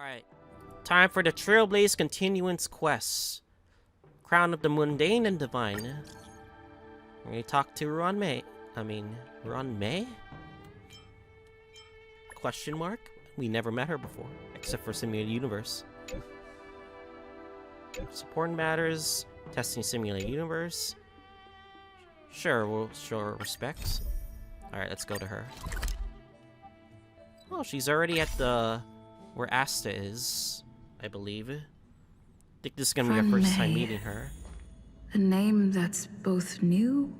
Alright. Time for the Trailblaze continuance quest. Crown of the Mundane and Divine. We're gonna talk to Ruan Mei. Ruan Mei? Question mark? We never met her before, except for Simulated Universe. Support matters. Testing Simulated Universe. Sure, we'll show her respect. Alright, let's go to her. Oh, she's already at the... where Asta is, I believe. I think this is gonna be our first time meeting her. A name that's both new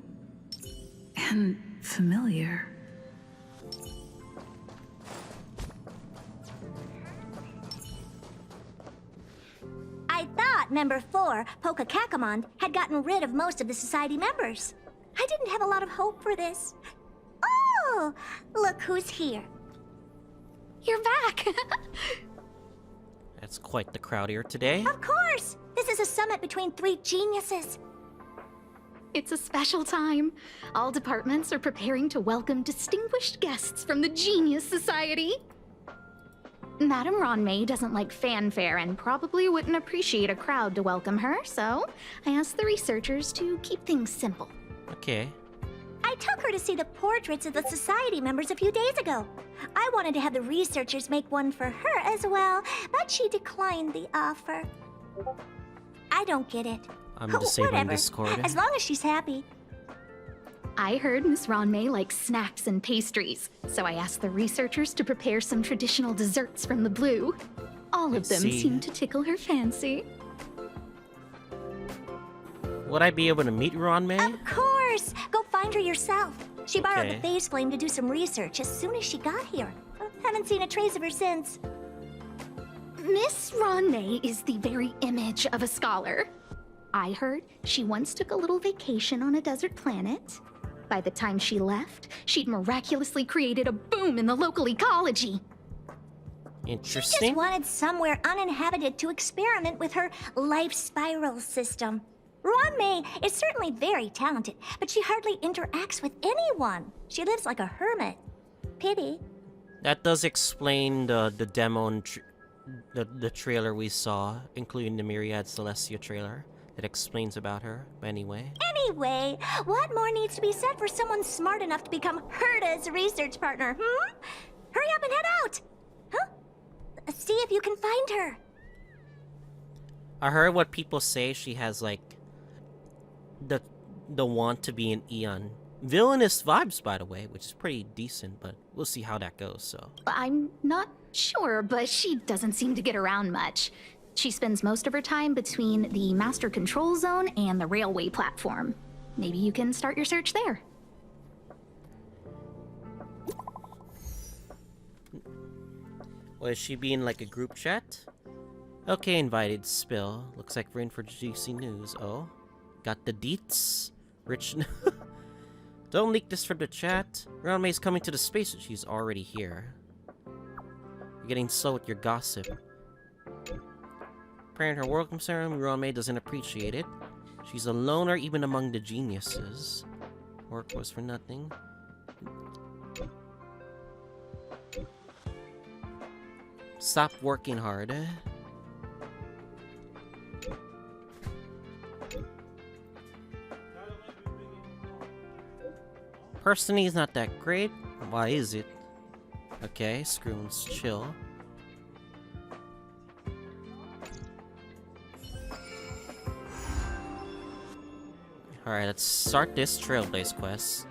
and familiar. I thought Member 4, Poka Kakamond, had gotten rid of most of the Society members. I didn't have a lot of hope for this. Oh, look who's here. You're back! That's quite the crowd here today. Of course! This is a summit between three geniuses. It's a special time. All departments are preparing to welcome distinguished guests from the Genius Society. Madame Ruan Mei doesn't like fanfare and probably wouldn't appreciate a crowd to welcome her, so I asked the researchers to keep things simple. Okay. I took her to see the portraits of the Society members a few days ago. I wanted to have the researchers make one for her as well, but she declined the offer. I don't get it. I'm disabling Whatever. Discord. As long as she's happy. I heard Miss Ruan Mei likes snacks and pastries, so I asked the researchers to prepare some traditional desserts from the blue. All of them seemed to tickle her fancy. Would I be able to meet Ruan Mei? Of course! Go find her yourself. She borrowed Okay. the phase flame to do some research as soon as she got here. Haven't seen a trace of her since. Miss Ruan Mei is the very image of a scholar. I heard she once took a little vacation on a desert planet. By the time she left, she'd miraculously created a boom in the local ecology. She Interesting. just wanted somewhere uninhabited to experiment with her life spiral system. Ruan Mei is certainly very talented, but she hardly interacts with anyone. She lives like a hermit. Pity. That does explain the demo and the trailer we saw, including the Myriad Celestia trailer. That explains about her, but anyway. Anyway, what more needs to be said for someone smart enough to become Herta's research partner, Hurry up and head out! Huh? See if you can find her. I heard what people say. She has like the want to be an Eon. Villainous vibes, by the way, which is pretty decent, but we'll see how that goes, so. I'm not sure, but she doesn't seem to get around much. She spends most of her time between the Master Control Zone and the railway platform. Maybe you can start your search there. Was she being like a group chat? Okay, invited spill. Looks like we're in for juicy news. Oh, got the deets. Rich. Don't leak this from the chat. Ruan Mei's coming to the space. She's already here. You're getting slow with your gossip. Preparing her welcome ceremony, Ruan Mei doesn't appreciate it. She's a loner even among the geniuses. Work was for nothing. Stop working hard. Personally, it's not that great. Why is it? Okay, Scroons, chill. Alright, let's start this Trailblaze quest.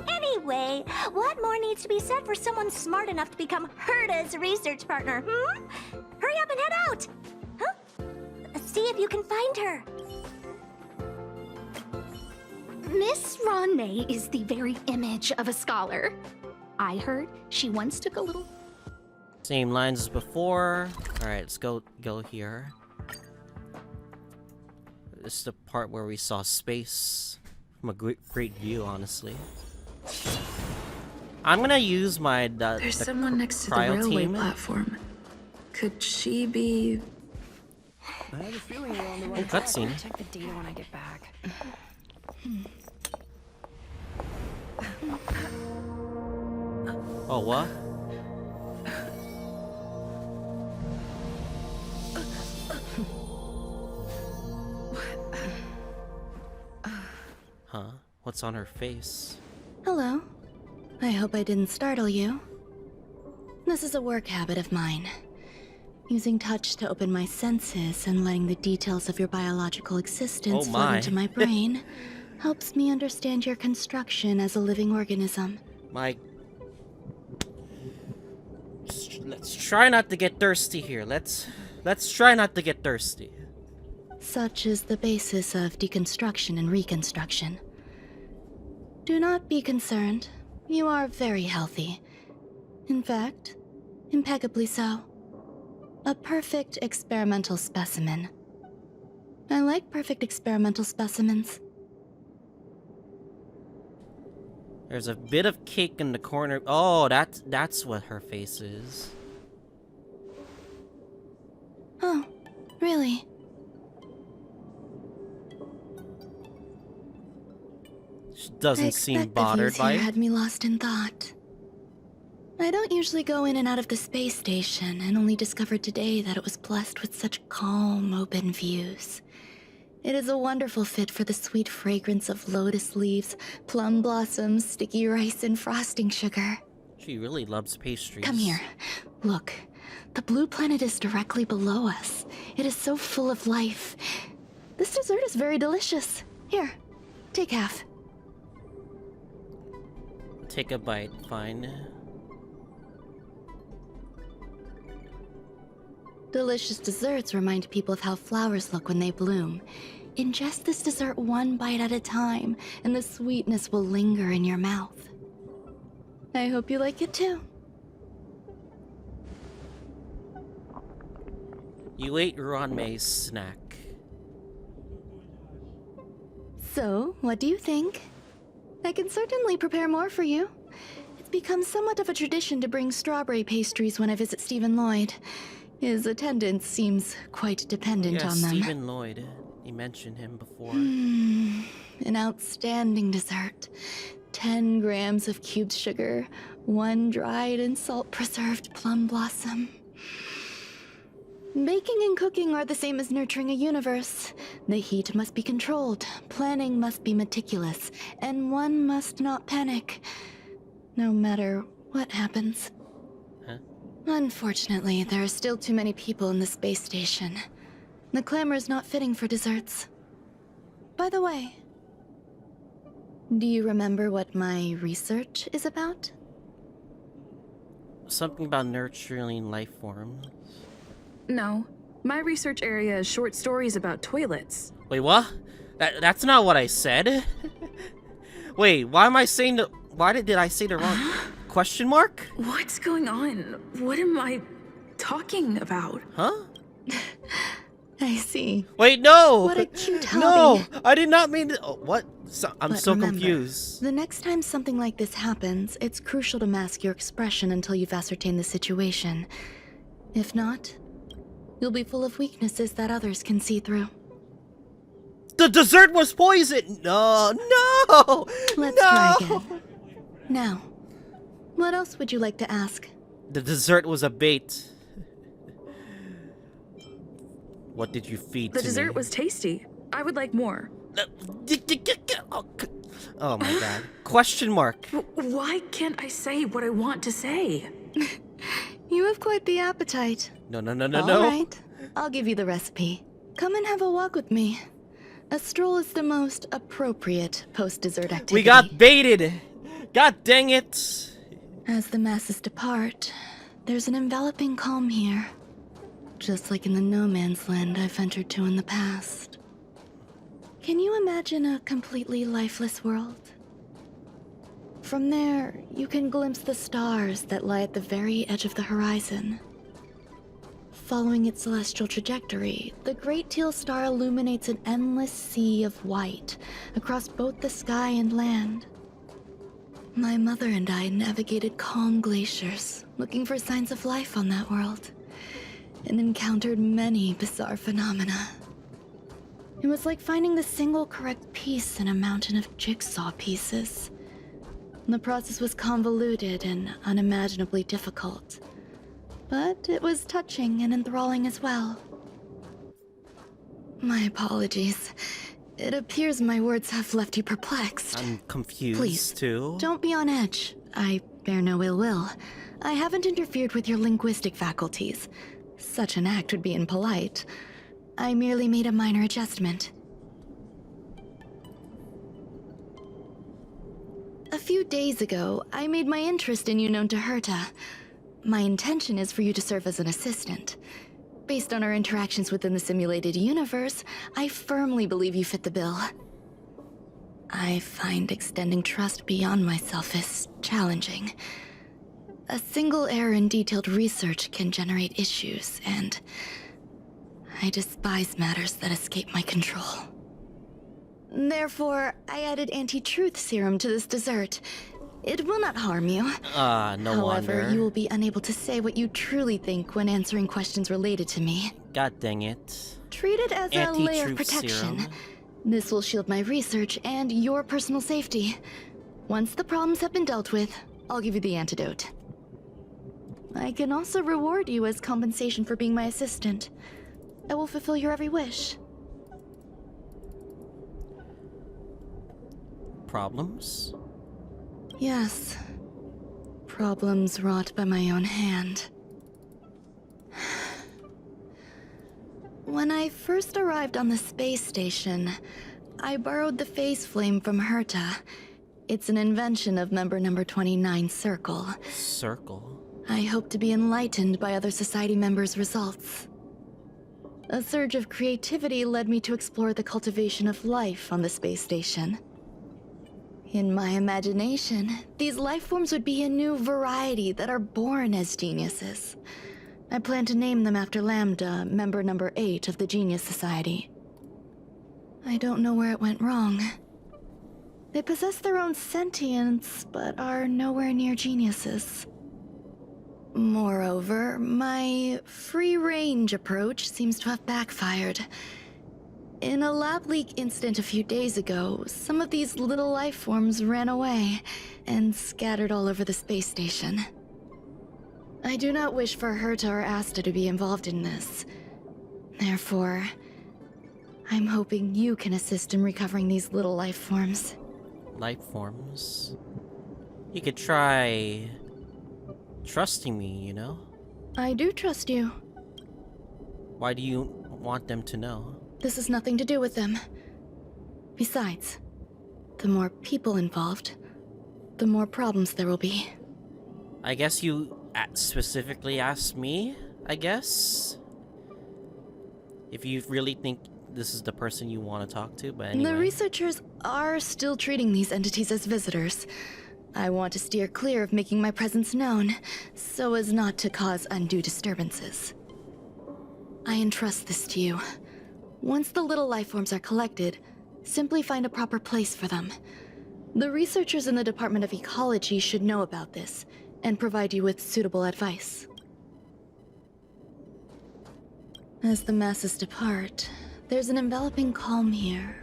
Anyway, what more needs to be said for someone smart enough to become Herta's research partner, Hurry up and head out! Huh? See if you can find her. Miss Ruan Mei is the very image of a scholar. I heard she once took a little... Same lines as before. Alright, let's go here. This is the part where we saw space from a great view, honestly. I'm gonna use my There's someone next to the cryo railway team. platform. Could she be... I have a feeling we're on the right Cutscene. Check the data when I get back. Oh, what? What's on her face? Hello. I hope I didn't startle you. This is a work habit of mine. Using touch to open my senses and letting the details of your biological existence Oh flood my. into my brain helps me understand your construction as a living organism. Let's try not to get thirsty here. Let's try not to get thirsty. Such is the basis of deconstruction and reconstruction. Do not be concerned. You are very healthy. In fact, impeccably so. A perfect experimental specimen. I like perfect experimental specimens. There's a bit of cake in the corner. Oh, that's what her face is. Oh, really? She doesn't seem the bothered views by here it. had me lost in thought. I don't usually go in and out of the space station, and only discovered today that it was blessed with such calm, open views. It is a wonderful fit for the sweet fragrance of lotus leaves, plum blossoms, sticky rice, and frosting sugar. She really loves pastries. Come here. Look. The blue planet is directly below us. It is so full of life. This dessert is very delicious. Here, take half. Take a bite, fine. Delicious desserts remind people of how flowers look when they bloom. Ingest this dessert one bite at a time, and the sweetness will linger in your mouth. I hope you like it too. You ate Ruan Mei's snack. So, what do you think? I can certainly prepare more for you. It's become somewhat of a tradition to bring strawberry pastries when I visit Stephen Lloyd. His attendance seems quite dependent Yeah, on them. Stephen Lloyd. You mentioned him before. An outstanding dessert. 10 grams of cubed sugar, 1 dried and salt-preserved plum blossom. Baking and cooking are the same as nurturing a universe. The heat must be controlled, planning must be meticulous, and one must not panic, no matter what happens. Huh? Unfortunately, there are still too many people in the space station. The clamor is not fitting for desserts. By the way, do you remember what my research is about? Something about nurturing life forms. No. My research area is short stories about toilets. Wait, what? That's not what I said. Wait, why am I saying the... Why did I say the wrong... Question mark? What's going on? What am I talking about? Huh? I see. Wait, no! What a cute hobby. No! I did not mean to... Oh, what? I'm But so remember, confused. The next time something like this happens, it's crucial to mask your expression until you've ascertained the situation. If not, you'll be full of weaknesses that others can see through. The dessert was poison! No! No! Let's try again. Now, what else would you like to ask? The dessert was a bait. What did you feed The to dessert me? was tasty. I would like more. Oh my god. Question mark. Why can't I say what I want to say? You have quite the appetite. No. All right, I'll give you the recipe. Come and have a walk with me. A stroll is the most appropriate post-dessert activity. We got baited! God dang it! As the masses depart, there's an enveloping calm here. Just like in the no man's land I've ventured to in the past. Can you imagine a completely lifeless world? From there, you can glimpse the stars that lie at the very edge of the horizon. Following its celestial trajectory, the Great Teal Star illuminates an endless sea of white across both the sky and land. My mother and I navigated calm glaciers, looking for signs of life on that world, and encountered many bizarre phenomena. It was like finding the single correct piece in a mountain of jigsaw pieces. The process was convoluted and unimaginably difficult, but it was touching and enthralling as well. My apologies. It appears my words have left you perplexed. I'm confused Please, too. Don't be on edge. I bear no ill will. I haven't interfered with your linguistic faculties. Such an act would be impolite. I merely made a minor adjustment. A few days ago, I made my interest in you known to Herta. My intention is for you to serve as an assistant. Based on our interactions within the simulated universe, I firmly believe you fit the bill. I find extending trust beyond myself is challenging. A single error in detailed research can generate issues, and I despise matters that escape my control. Therefore, I added anti-truth serum to this dessert. It will not harm you. No However, wonder. you will be unable to say what you truly think when answering questions related to me. God dang it. Treat it as a layer of Anti-truth protection. serum. This will shield my research and your personal safety. Once the problems have been dealt with, I'll give you the antidote. I can also reward you as compensation for being my assistant. I will fulfill your every wish. Problems? Yes. Problems wrought by my own hand. When I first arrived on the space station, I borrowed the phase flame from Herta. It's an invention of member number 29 Circle. Circle? I hope to be enlightened by other society members' results. A surge of creativity led me to explore the cultivation of life on the space station. In my imagination, these life forms would be a new variety that are born as geniuses. I plan to name them after Lambda, member number 8 of the Genius Society. I don't know where it went wrong. They possess their own sentience, but are nowhere near geniuses. Moreover, my free-range approach seems to have backfired. In a lab leak incident a few days ago, some of these little life forms ran away and scattered all over the space station. I do not wish for Herta or Asta to be involved in this. Therefore, I'm hoping you can assist in recovering these little life forms. Life forms? You could try trusting me, you know? I do trust you. Why do you want them to know? This has nothing to do with them. Besides, the more people involved, the more problems there will be. I guess you specifically asked me, I guess? If you really think this is the person you want to talk to, but anyway. The researchers are still treating these entities as visitors. I want to steer clear of making my presence known, so as not to cause undue disturbances. I entrust this to you. Once the little life forms are collected, simply find a proper place for them. The researchers in the Department of Ecology should know about this, and provide you with suitable advice. As the masses depart, there's an enveloping calm here.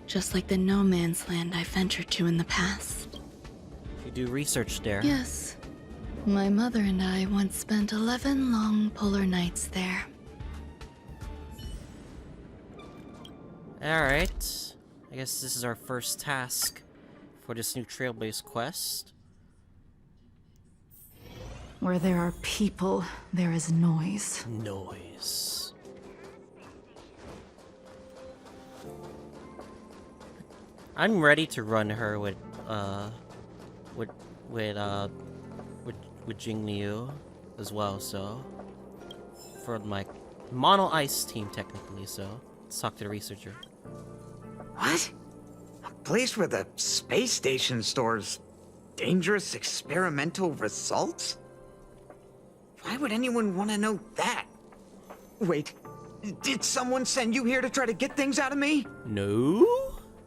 Just like the no man's land I ventured to in the past. You do research there. Yes. My mother and I once spent 11 long polar nights there. Alright. I guess this is our first task for this new Trailblaze quest. Where there are people, there is noise. Noise. I'm ready to run her with Jing Liu as well, so for my mono ice team technically, so let's talk to the researcher. What? A place where the space station stores dangerous experimental results? Why would anyone want to know that? Wait, did someone send you here to try to get things out of me? No?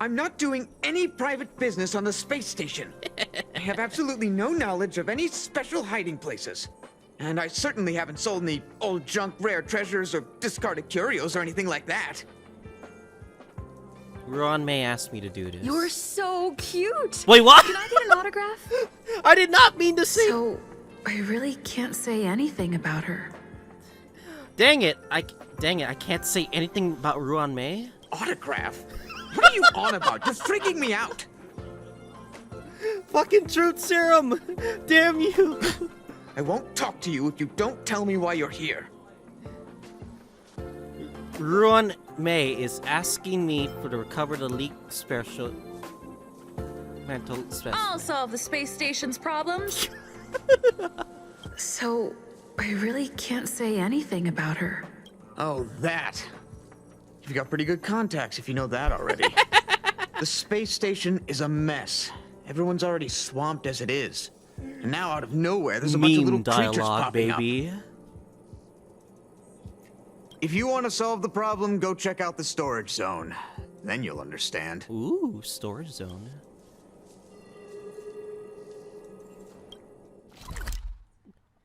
I'm not doing any private business on the space station. I have absolutely no knowledge of any special hiding places. And I certainly haven't sold any old junk rare treasures or discarded curios or anything like that. Ruan Mei asked me to do this. You're so cute! Wait, what? Can I get an autograph? I did not mean to say. So, I really can't say anything about her. Dang it! I can't say anything about Ruan Mei. autograph? What are you on about? You're freaking me out. Fucking truth serum! Damn you! I won't talk to you if you don't tell me why you're here. Ruan Mei is asking me to recover the leaked special mental specimen. I'll solve the space station's problems. So, I really can't say anything about her. Oh, that. You've got pretty good contacts if you know that already. The space station is a mess. Everyone's already swamped as it is. And now out of nowhere, there's a bunch of little Meme creatures dialogue, popping up. baby. If you want to solve the problem, go check out the storage zone. Then you'll understand. Ooh, storage zone.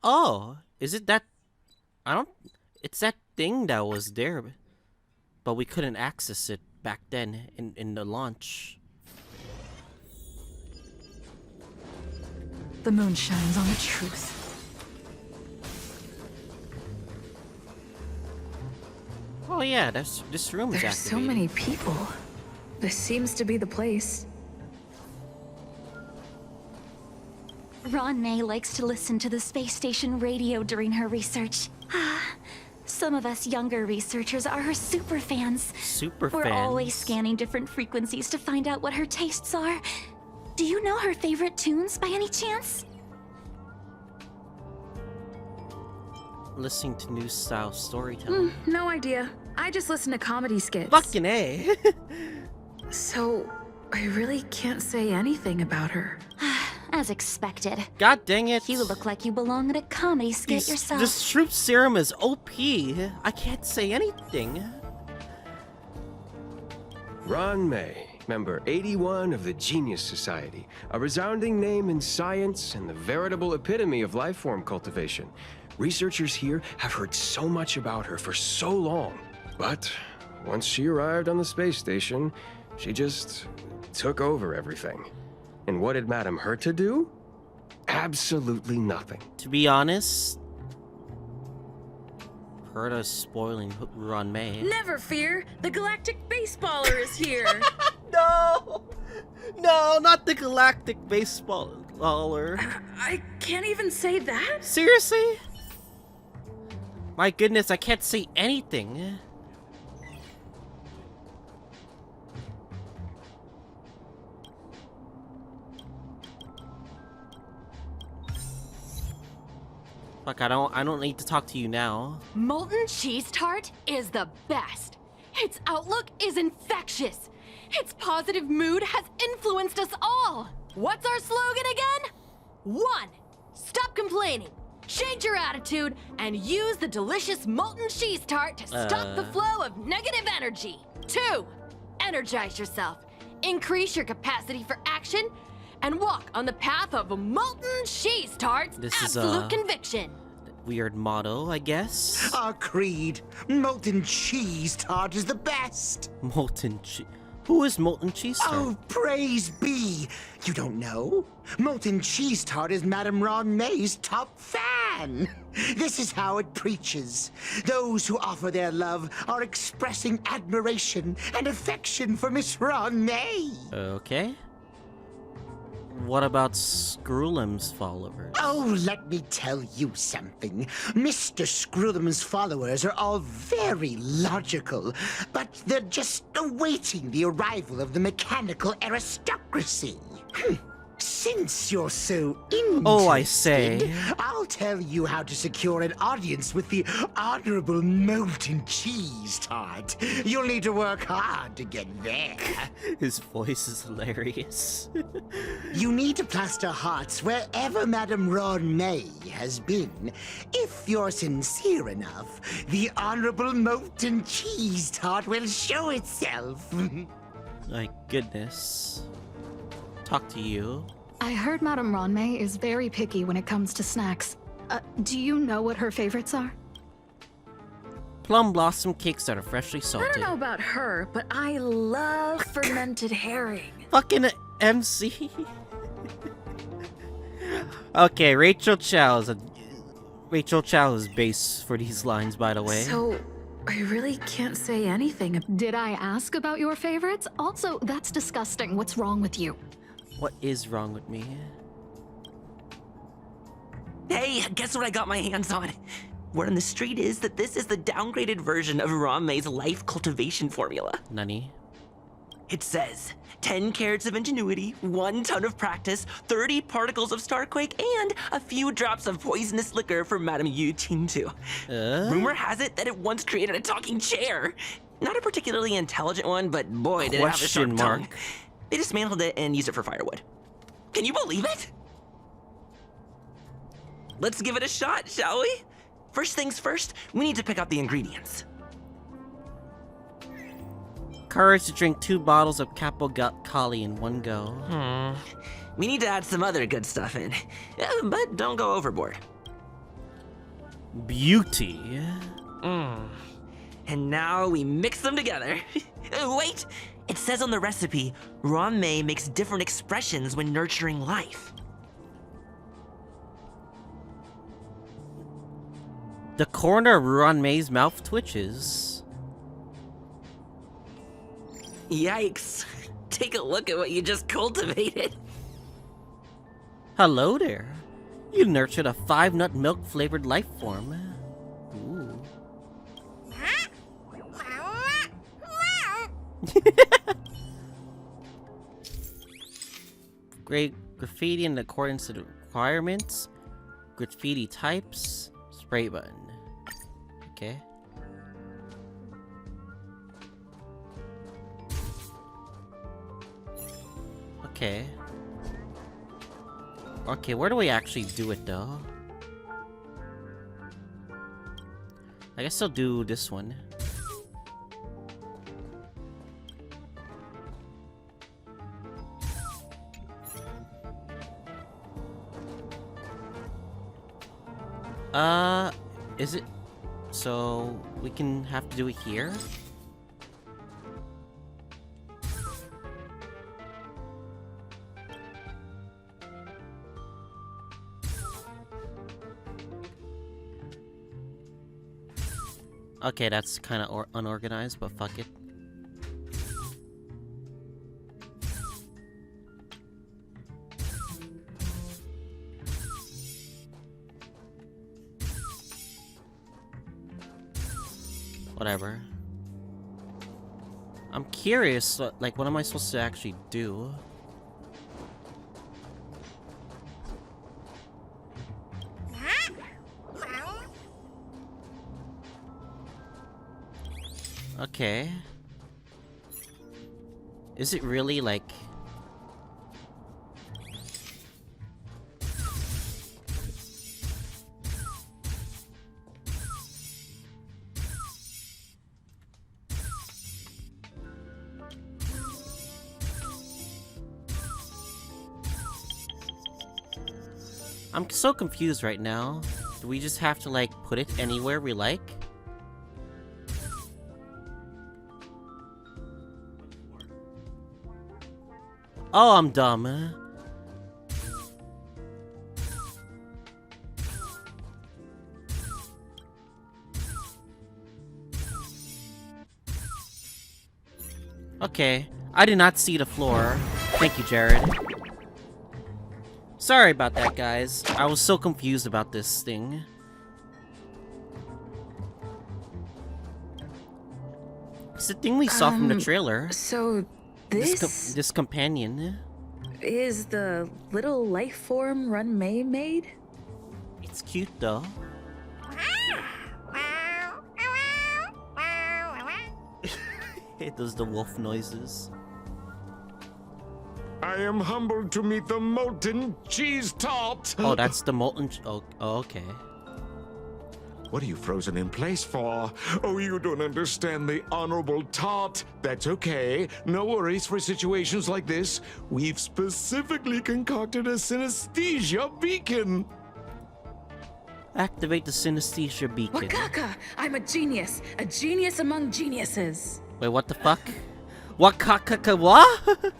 Oh, is it that? I don't. It's that thing that was there, but we couldn't access it back then in the launch. The moon shines on the truth. Oh yeah, this room is There's so activated. many people. This seems to be the place. Ruan Mei likes to listen to the space station radio during her research. Some of us younger researchers are her super fans. Super We're fans. always scanning different frequencies to find out what her tastes are. Do you know her favorite tunes by any chance? Listening to new style storytelling. No idea. I just listen to comedy skits. Fucking A. So, I really can't say anything about her. As expected. God dang it. You look like you belong in a comedy skit yourself. This troop serum is OP. I can't say anything. Ruan Mei, member 81 of the Genius Society, a resounding name in science and the veritable epitome of life form cultivation. Researchers here have heard so much about her for so long. But once she arrived on the space station, she just took over everything. And what did Madame Herta do? Absolutely nothing. To be honest, Herta's spoiling Ruan Mei. Never fear, the galactic baseballer is here. No! No, not the galactic baseballer. I can't even say that. Seriously? My goodness, I can't say anything. Fuck, I don't need to talk to you now. Molten cheese tart is the best. Its outlook is infectious. Its positive mood has influenced us all. What's our slogan again? 1. Stop complaining. Change your attitude and use the delicious molten cheese tart to stop the flow of negative energy. 2. Energize yourself. Increase your capacity for action and walk on the path of molten cheese tarts. This is, absolute conviction. Weird motto, I guess. Our creed. Molten cheese tart is the best. Molten cheese. Who is Molten Cheese Tart? Oh, praise be. You don't know? Molten cheese tart is Madame Ruan Mei's top fan. This is how it preaches. Those who offer their love are expressing admiration and affection for Miss Ruan Mei. Okay. What about Screwlim's followers? Oh, let me tell you something. Mr. Screwlim's followers are all very logical, but they're just awaiting the arrival of the mechanical aristocracy. Since you're so interested, Oh, I say. I'll tell you how to secure an audience with the Honorable Molten Cheese Tart. You'll need to work hard to get there. His voice is hilarious. You need to plaster hearts wherever Madame Ruan Mei has been. If you're sincere enough, the Honorable Molten Cheese Tart will show itself. My goodness. Talk to you. I heard Madame Ruan Mei is very picky when it comes to snacks. Do you know what her favorites are? Plum blossom cakes that are freshly I salted. don't know about her, but I love fermented herring. Fucking MC. Okay, Rachel Chow is base for these lines, by the way. So, I really can't say anything. Did I ask about your favorites? Also, that's disgusting. What's wrong with you? What is wrong with me? Hey, guess what I got my hands on? Word on the street is that this is the downgraded version of Ruan Mei's life cultivation formula. Nani? It says 10 carats of ingenuity, 1 ton of practice, 30 particles of starquake, and a few drops of poisonous liquor for Madame Yu Ting-tu. Rumor has it that it once created a talking chair. Not a particularly intelligent one, but boy, did it have a sharp tongue. They dismantled it and used it for firewood. Can you believe it? Let's give it a shot, shall we? First things first, we need to pick out the ingredients. Courage to drink 2 bottles of Capo Kali in one go. We need to add some other good stuff in, but don't go overboard. Beauty. And now we mix them together. Wait! It says on the recipe, Ruan Mei makes different expressions when nurturing life. The corner of Ruan Mei's mouth twitches. Yikes. Take a look at what you just cultivated. Hello there. You nurtured a 5-nut milk-flavored life form. Ooh. Great graffiti in accordance to the requirements. Graffiti types. Spray button. Okay. Okay. Okay, where do we actually do it though? I guess I'll do this one. Is it? So, we can have to do it here? Okay, that's kind of unorganized, but fuck it. Whatever. I'm curious, like, what am I supposed to actually do? Okay. Is it really, like... I'm so confused right now. Do we just have to, like, put it anywhere we like? Oh, I'm dumb. Okay, I did not see the floor. Thank you, Jared. Sorry about that, guys. I was so confused about this thing. It's the thing we saw from the trailer. So This companion. is the little life form Ruan Mei made? It's cute though. It does the wolf noises. I am humbled to meet the molten cheese tart. Oh, that's the molten. Oh, okay. What are you frozen in place for? Oh, you don't understand the honorable tart. That's okay. No worries for situations like this. We've specifically concocted a synesthesia beacon. Activate the synesthesia beacon. Wakaka! I'm a genius among geniuses. Wait, what the fuck? Wakaka what?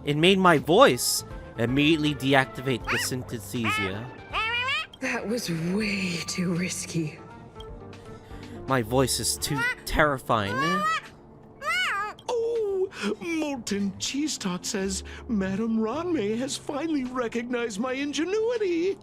It made my voice immediately deactivate the synesthesia. That was way too risky. My voice is too terrifying. Oh, Molten Cheese Tot says Madame Ruan Mei has finally recognized my ingenuity.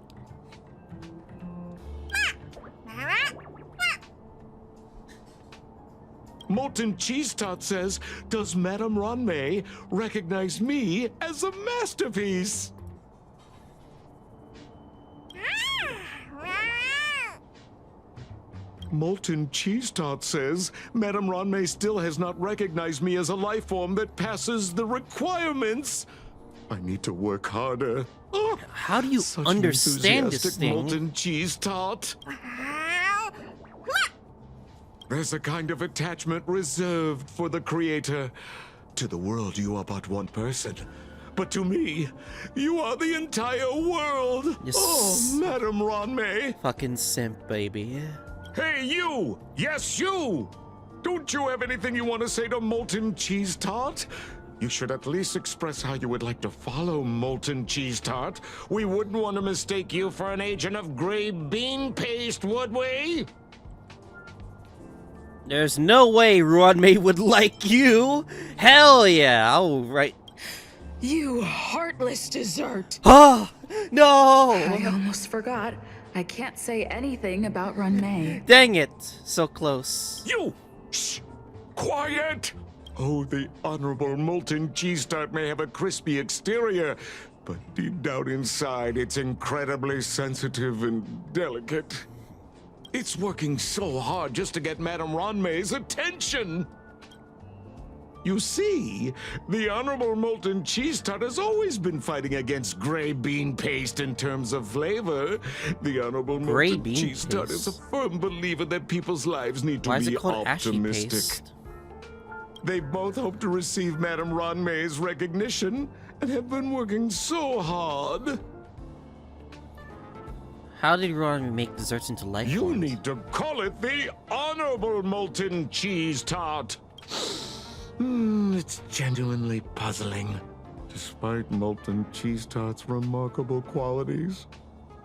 Molten Cheese Tot says, does Madame Ruan Mei recognize me as a masterpiece? Molten Cheese Tot says, Madame Ruan Mei still has not recognized me as a life form that passes the requirements. I need to work harder. Oh, how do you such an understand this enthusiastic thing? Molten Cheese Tot. There's a kind of attachment reserved for the creator. To the world, you are but one person. But to me, you are the entire world. Yes. Oh, Madame Ruan Mei. Fucking simp, baby. Hey, you! Yes, you! Don't you have anything you want to say to Molten Cheese Tot? You should at least express how you would like to follow Molten Cheese Tot. We wouldn't want to mistake you for an agent of gray bean paste, would we? There's no way Ruan Mei would like you. Hell yeah! I'll write. You heartless dessert! Oh no! I almost forgot. I can't say anything about Ruan Mei. Dang it! So close. You! Shh! Quiet! Oh, the Honorable Molten Cheese Tot may have a crispy exterior, but deep down inside, it's incredibly sensitive and delicate. It's working so hard just to get Madame Ruan Mei's attention. You see, the Honorable Molten Cheese Tot has always been fighting against gray bean paste in terms of flavor. The Honorable Gray Molten bean Cheese Tot is a paste? firm believer that people's lives need to Why is be it called ashy optimistic. paste? They both hope to receive Madame Ruan Mei's recognition and have been working so hard. How did Ruan Mei make desserts into life You forms? need to call it the Honorable Molten Cheese Tot. It's genuinely puzzling. Despite Molten Cheese Tot's remarkable qualities,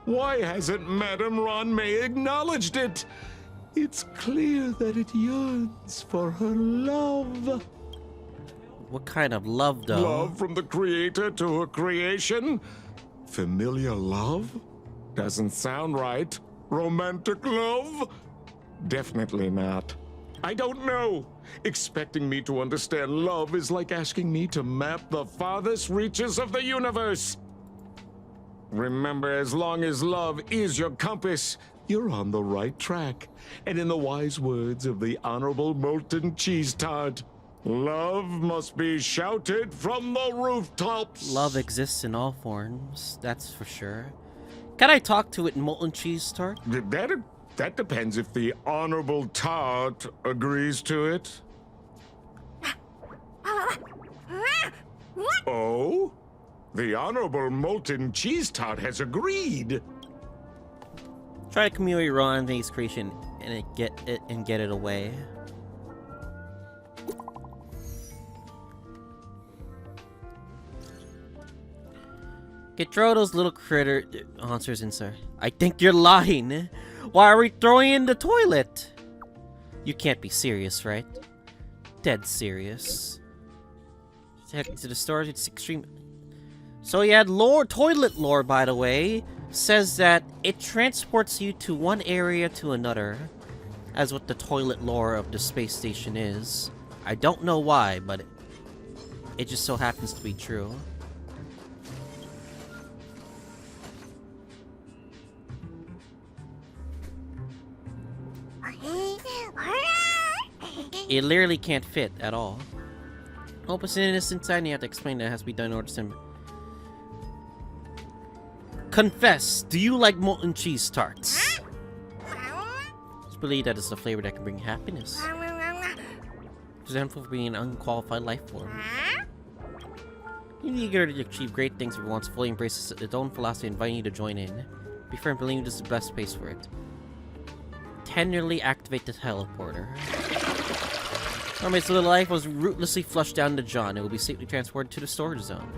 why hasn't Madame Ruan Mei acknowledged it? It's clear that it yearns for her love. What kind of love, though? Love from the creator to her creation? Familiar love? Doesn't sound right. Romantic love? Definitely not. I don't know. Expecting me to understand love is like asking me to map the farthest reaches of the universe. Remember, as long as love is your compass, you're on the right track. And in the wise words of the Honorable Molten Cheese Tot, love must be shouted from the rooftops. Love exists in all forms, that's for sure. Can I talk to it in Molten Cheese Tart? That depends if the Honorable Tot agrees to it. Oh? The Honorable Molten Cheese Tot has agreed. Try to communicate Ruan Mei's creation and get it away. Get throw those little critter monsters in, sir. I think you're lying. Why are we throwing in the toilet? You can't be serious, right? Dead serious. Head to the storage. It's extreme. So yeah, toilet lore, by the way, says that it transports you to one area to another, as what the toilet lore of the space station is. I don't know why, but it just so happens to be true. It literally can't fit at all. Hope it's innocent inside and you have to explain that it has to be done in order to... Confess, do you like molten cheese tarts? Just believe that it's the flavor that can bring happiness. Resentful for being an unqualified life form. You're eager to achieve great things but wants to fully embrace its own philosophy, inviting you to join in. Be firm, believing this is the best space for it. Tenderly activate the teleporter. Ruan-Mei's little life was rootlessly flushed down to John. It will be safely transported to the storage zone.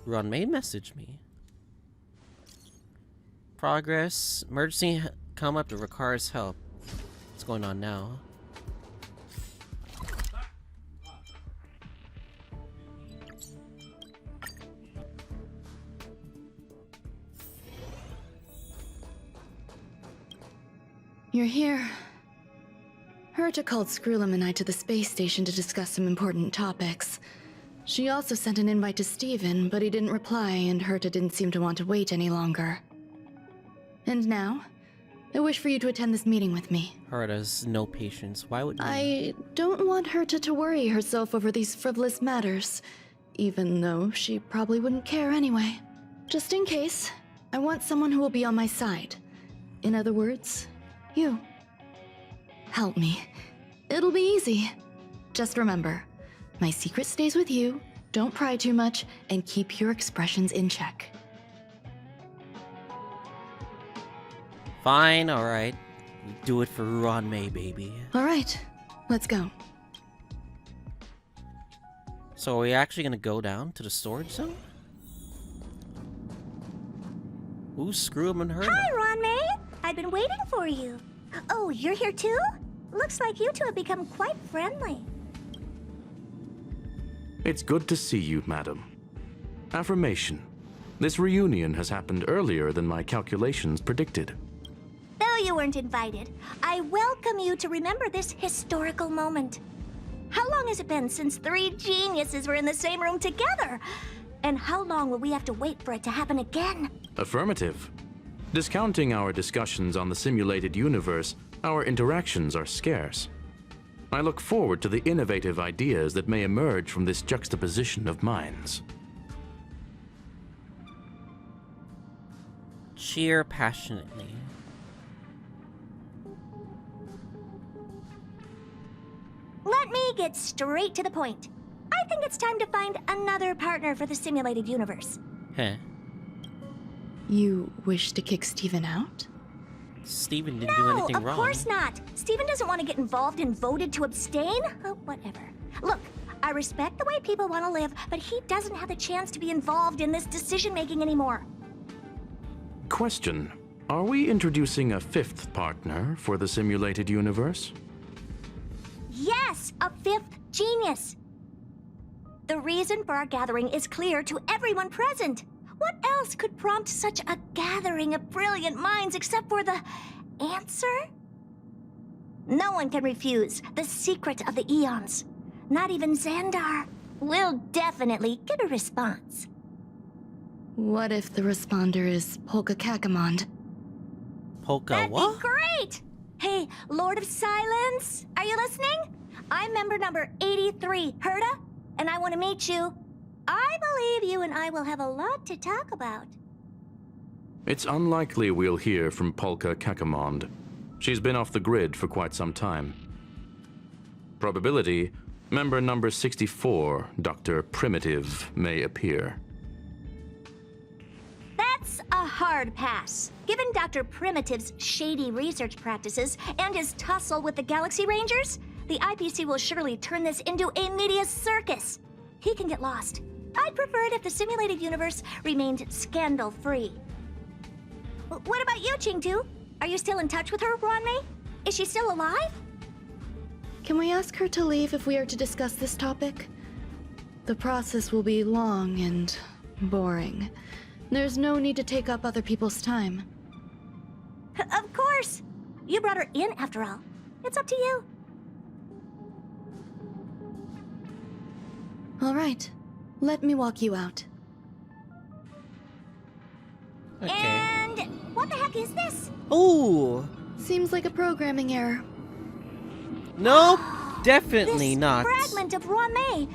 Ruan Mei messaged me. Progress. Emergency come up that requires help. What's going on now? You're here. Herta called Screwlum and I to the space station to discuss some important topics. She also sent an invite to Steven, but he didn't reply, and Herta didn't seem to want to wait any longer. And now, I wish for you to attend this meeting with me. Herta's no patience. Why would you? I don't want Herta to worry herself over these frivolous matters, even though she probably wouldn't care anyway. Just in case, I want someone who will be on my side. In other words, you. Help me. It'll be easy. Just remember, my secret stays with you, don't pry too much, and keep your expressions in check. Fine, alright. Do it for Ruan Mei, baby. Alright, let's go. So are we actually gonna go down to the storage zone? Ooh, screw him and her. Hi, Ruan Mei. I've been waiting for you. Oh, you're here too? Looks like you two have become quite friendly. It's good to see you, madam. Affirmation. This reunion has happened earlier than my calculations predicted. Though you weren't invited, I welcome you to remember this historical moment. How long has it been since 3 geniuses were in the same room together? And how long will we have to wait for it to happen again? Affirmative. Discounting our discussions on the simulated universe, our interactions are scarce. I look forward to the innovative ideas that may emerge from this juxtaposition of minds. Cheer passionately. Let me get straight to the point. I think it's time to find another partner for the simulated universe. Huh. You wish to kick Steven out? Steven didn't do anything wrong. No, of course not. Steven doesn't want to get involved and voted to abstain. Oh, whatever. Look, I respect the way people want to live, but he doesn't have the chance to be involved in this decision-making anymore. Question. Are we introducing a 5th partner for the simulated universe? Yes, a 5th genius. The reason for our gathering is clear to everyone present. What else could prompt such a gathering of brilliant minds except for the answer? No one can refuse the secret of the eons. Not even Xandar. We'll definitely get a response. What if the responder is Polka Kakamond? Polka That'd what? be great! Hey, Lord of Silence, are you listening? I'm member number 83, Herta, and I want to meet you. I believe you and I will have a lot to talk about. It's unlikely we'll hear from Polka Kakamond. She's been off the grid for quite some time. Probability, member number 64, Dr. Primitive, may appear. That's a hard pass. Given Dr. Primitive's shady research practices and his tussle with the Galaxy Rangers, the IPC will surely turn this into a media circus. He can get lost. I'd prefer it if the simulated universe remained scandal-free. What about you, Qingtu? Are you still in touch with her, Ruan Mei? Is she still alive? Can we ask her to leave if we are to discuss this topic? The process will be long and boring. There's no need to take up other people's time. Of course! You brought her in, after all. It's up to you. All right. Let me walk you out. Okay. And what the heck is this? Ooh! Seems like a programming error. Nope! Definitely This not. fragment of Ruan Mei.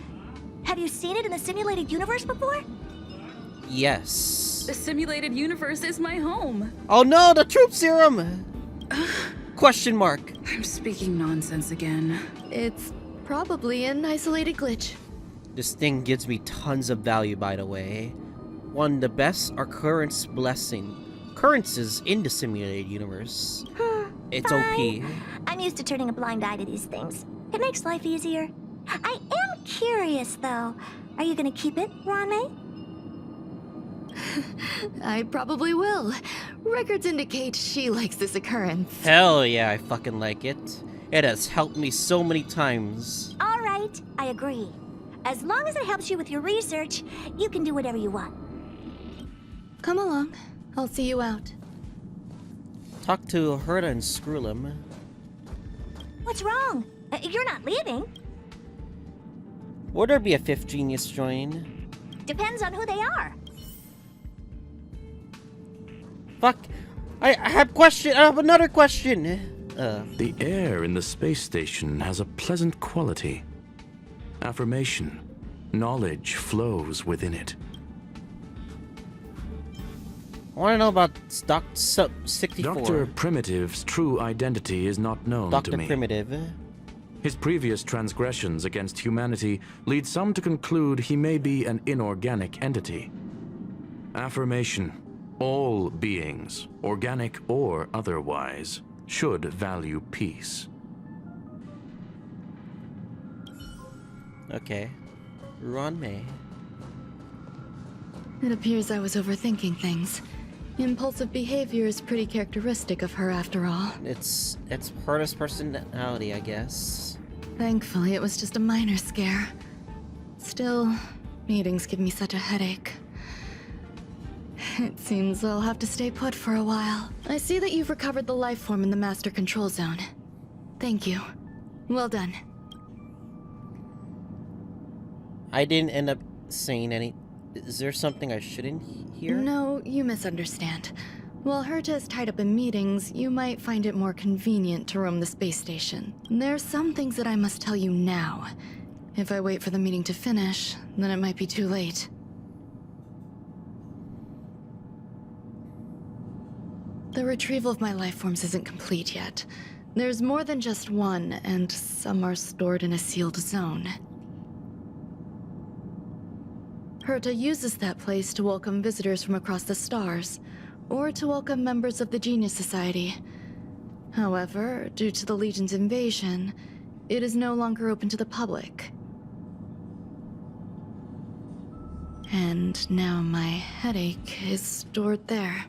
Have you seen it in the simulated universe before? Yes. The simulated universe is my home. Oh no, the troop serum! Question mark. I'm speaking nonsense again. It's probably an isolated glitch. This thing gives me tons of value, by the way. One of the best occurrences in the simulated universe. It's Fine. OP. I'm used to turning a blind eye to these things. It makes life easier. I am curious, though. Are you gonna keep it, Ruan Mei? I probably will. Records indicate she likes this occurrence. Hell yeah, I fucking like it. It has helped me so many times. All right, I agree. As long as it helps you with your research, you can do whatever you want. Come along. I'll see you out. Talk to Herta and Screwlim. What's wrong? You're not leaving. Would there be a fifth genius join? Depends on who they are. Fuck. I have question. I have another question. The air in the space station has a pleasant quality. Affirmation. Knowledge flows within it. I want to know about Doc 64. Dr. Primitive's true identity is not known to me. Dr. Primitive. His previous transgressions against humanity lead some to conclude he may be an inorganic entity. Affirmation. All beings, organic or otherwise, should value peace. Okay. Ruan Mei. It appears I was overthinking things. Impulsive behavior is pretty characteristic of her after all. It's Herta's personality, I guess. Thankfully, it was just a minor scare. Still, meetings give me such a headache. It seems I'll have to stay put for a while. I see that you've recovered the life form in the master control zone. Thank you. Well done. I didn't end up saying any... Is there something I shouldn't hear? No, you misunderstand. While Herta is tied up in meetings, you might find it more convenient to roam the space station. There's some things that I must tell you now. If I wait for the meeting to finish, then it might be too late. The retrieval of my life forms isn't complete yet. There's more than just one, and some are stored in a sealed zone. Herta uses that place to welcome visitors from across the stars, or to welcome members of the Genius Society. However, due to the Legion's invasion, it is no longer open to the public. And now my headache is stored there.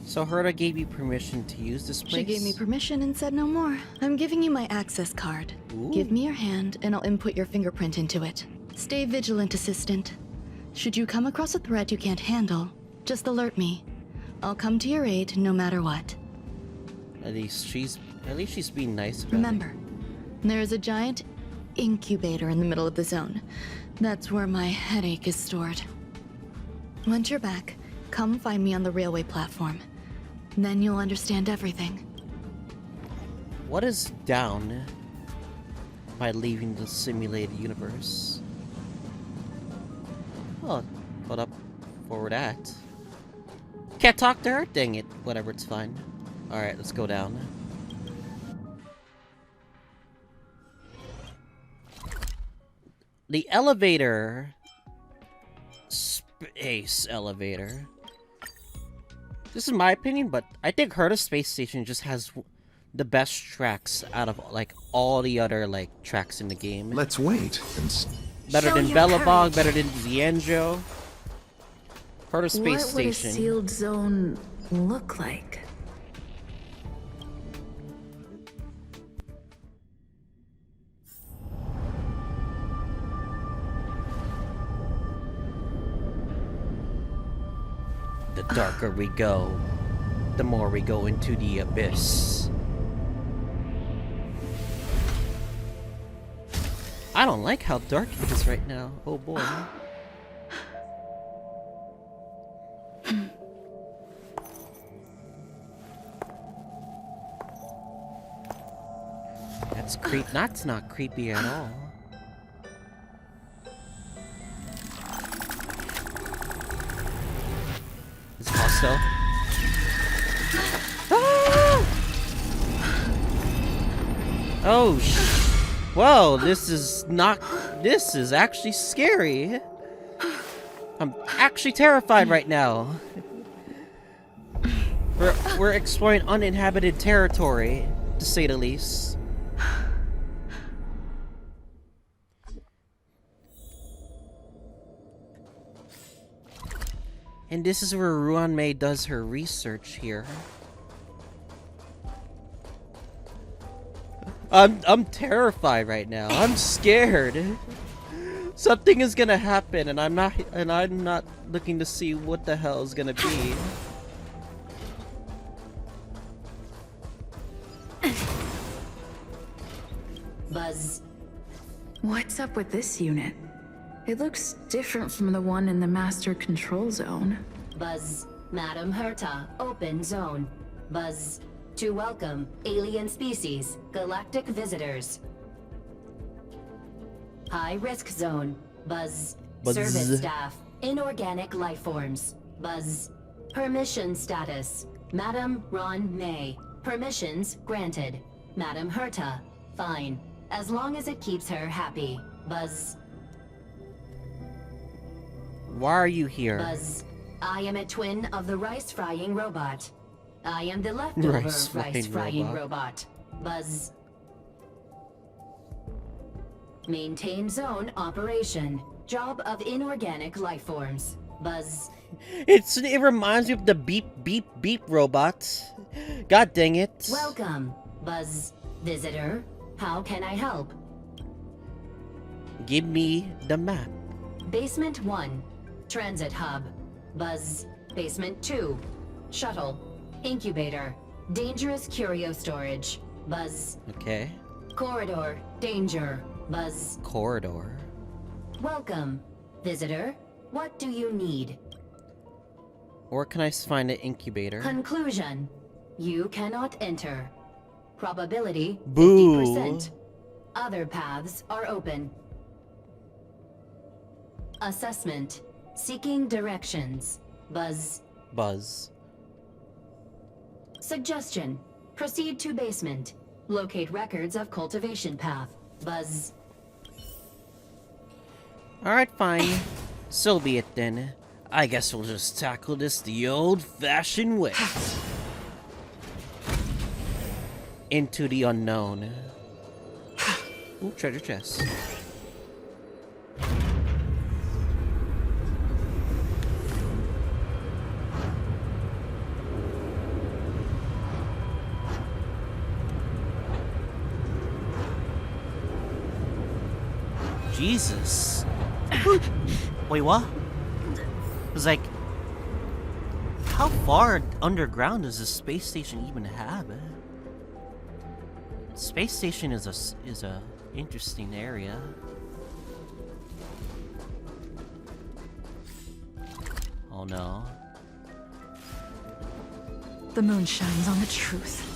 So Herta gave you permission to use this place? She gave me permission and said no more. I'm giving you my access card. Ooh. Give me your hand and I'll input your fingerprint into it. Stay vigilant, Assistant. Should you come across a threat you can't handle, just alert me. I'll come to your aid no matter what. At least she's being nice about Remember, there is a giant incubator in the middle of the zone. That's where my headache is stored. Once you're back, come find me on the railway platform. Then you'll understand everything. it. What is down by leaving the simulated universe? Oh, hold up forward at. Can't talk to her? Dang it. Whatever, it's fine. Alright, let's go down. The elevator. Space elevator. This is my opinion, but I think Herta Space Station just has the best tracks out of like all the other like tracks in the game. Let's wait and Better than Bellabog, better than Zienjo. Herta Space What would a Station. sealed zone look like? The darker we go, the more we go into the abyss. I don't like how dark it is right now. Oh boy. That's not creepy at all. It's hostile. Ah! Oh, whoa, this is actually scary. I'm actually terrified right now. We're exploring uninhabited territory, to say the least. And this is where Ruan Mei does her research here. I'm terrified right now. I'm scared. Something is gonna happen, and I'm not looking to see what the hell is gonna be. Buzz. What's up with this unit? It looks different from the one in the master control zone. Buzz. Madam Herta, open zone. Buzz. To welcome alien species, galactic visitors. High risk zone. Buzz. Buzz. Service staff, inorganic life forms. Buzz. Permission status. Madam Ruan Mei. Permissions granted. Madam Herta. Fine. As long as it keeps her happy. Buzz. Why are you here? Buzz. I am a twin of the rice frying robot. I am the leftover rice frying robot. Buzz. Maintain zone operation. Job of inorganic life forms. Buzz. It reminds me of the beep beep beep robot. God dang it. Welcome, Buzz. Visitor, how can I help? Give me the map. Basement 1, Transit Hub. Buzz. Basement 2, Shuttle. Incubator. Dangerous curio storage. Buzz. Okay. Corridor. Danger. Buzz. Corridor. Welcome. Visitor, what do you need? Or can I find an incubator? Conclusion. You cannot enter. Probability Boo. 50%. Other paths are open. Assessment. Seeking directions. Buzz. Buzz. Suggestion. Proceed to basement. Locate records of cultivation path. Buzz. Alright, fine. So be it then. I guess we'll just tackle this the old-fashioned way. Into the unknown. Ooh, treasure chest. Jesus. Wait, what? It was like, how far underground does this space station even have? Space station is a interesting area. Oh no. The moon shines on the truth.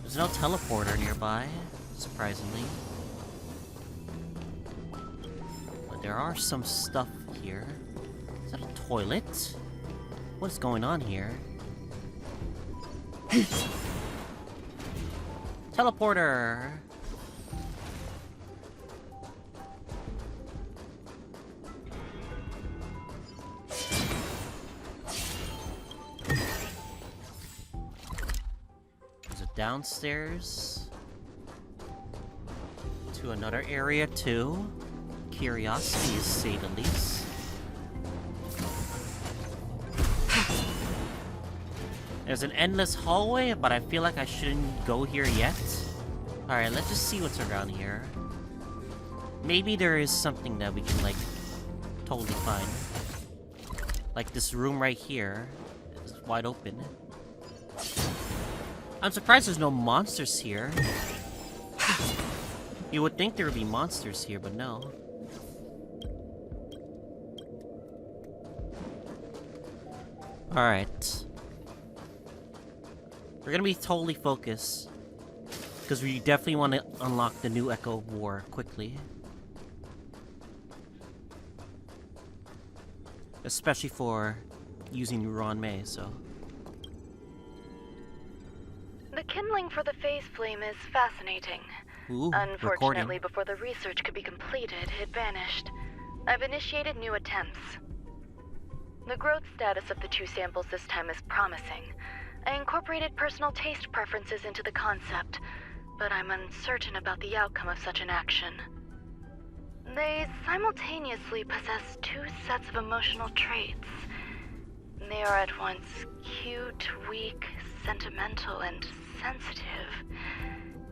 There's no teleporter nearby, surprisingly. But there are some stuff here. Is that a toilet? What's going on here? Teleporter! Downstairs to another area too. Curiosity is say the least. There's an endless hallway, but I feel like I shouldn't go here yet. Alright, let's just see what's around here. Maybe there is something that we can, like, totally find. Like this room right here is wide open. I'm surprised there's no monsters here. You would think there would be monsters here, but no. Alright. We're gonna be totally focused. Because we definitely want to unlock the new Echo of War quickly. Especially for using Ruan Mei, so... The kindling for the phase flame is fascinating. Ooh, Unfortunately, recording. before the research could be completed, it vanished. I've initiated new attempts. The growth status of the 2 samples this time is promising. I incorporated personal taste preferences into the concept, but I'm uncertain about the outcome of such an action. They simultaneously possess 2 sets of emotional traits. They are at once cute, weak, sentimental, and sensitive,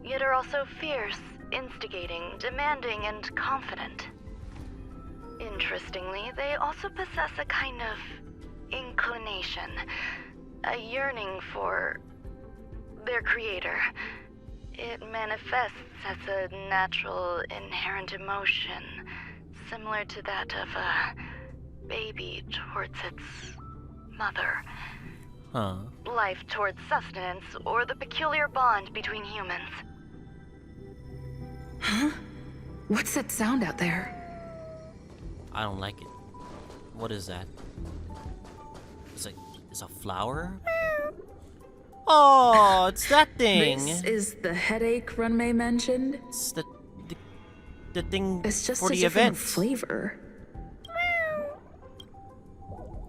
yet are also fierce, instigating, demanding, and confident. Interestingly, they also possess a kind of inclination, a yearning for their creator. It manifests as a natural, inherent emotion, similar to that of a baby towards its mother. Huh. Life towards sustenance, or the peculiar bond between humans. Huh? What's that sound out there? I don't like it. What is that? It's a flower? Oh, it's that thing. This is the headache Ruan Mei mentioned? It's the thing it's just for a the different event. flavor.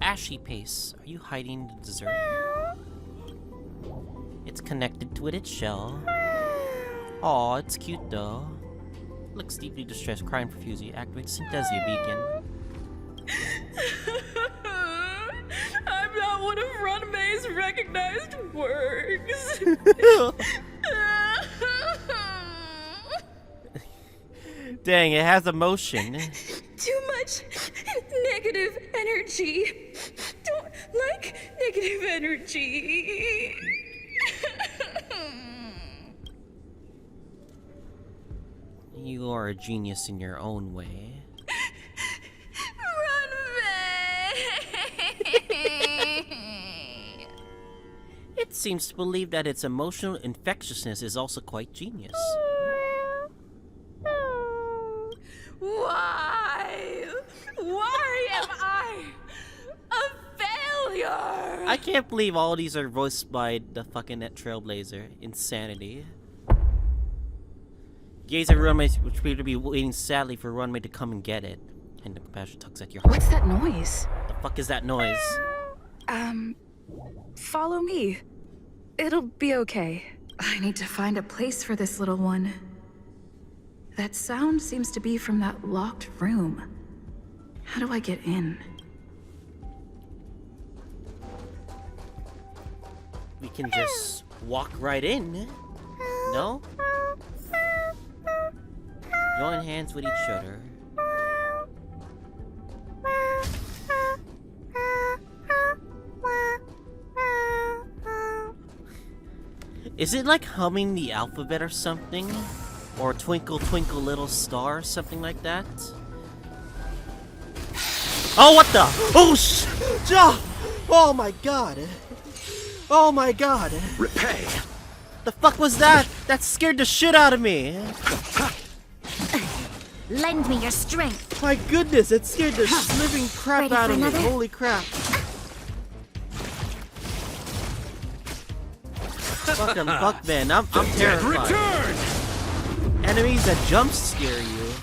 Ashy paste. Are you hiding the dessert? It's connected to its shell. Aw, it's cute though. Looks deeply distressed, crying profusely. Activate Synthesia beacon. I'm not one of Ruan Mei's recognized works. Dang, it has emotion. Too much negative energy. Don't like negative energy. You are a genius in your own way. It seems to believe that its emotional infectiousness is also quite genius. Why? Why am I a failure? I can't believe all these are voiced by the fucking Trailblazer. Insanity. Gaze at Ruan Mei, which appear to be waiting sadly for Ruan Mei to come and get it. And the compassion tugs at your heart. What's that noise? The fuck is that noise? Follow me. It'll be okay. I need to find a place for this little one. That sound seems to be from that locked room. How do I get in? We can just walk right in. No? Join hands with each other. Is it like humming the alphabet or something? Or Twinkle Twinkle Little Star, something like that? Oh, what the? Oh, oh my god. Oh my god. Repay. The fuck was that? That scared the shit out of me. Lend me your strength. My goodness, it scared the living crap Ready out for of me. another? Holy crap. Fucking fuck, man. I'm terrified. Return! Enemies that jump scare you.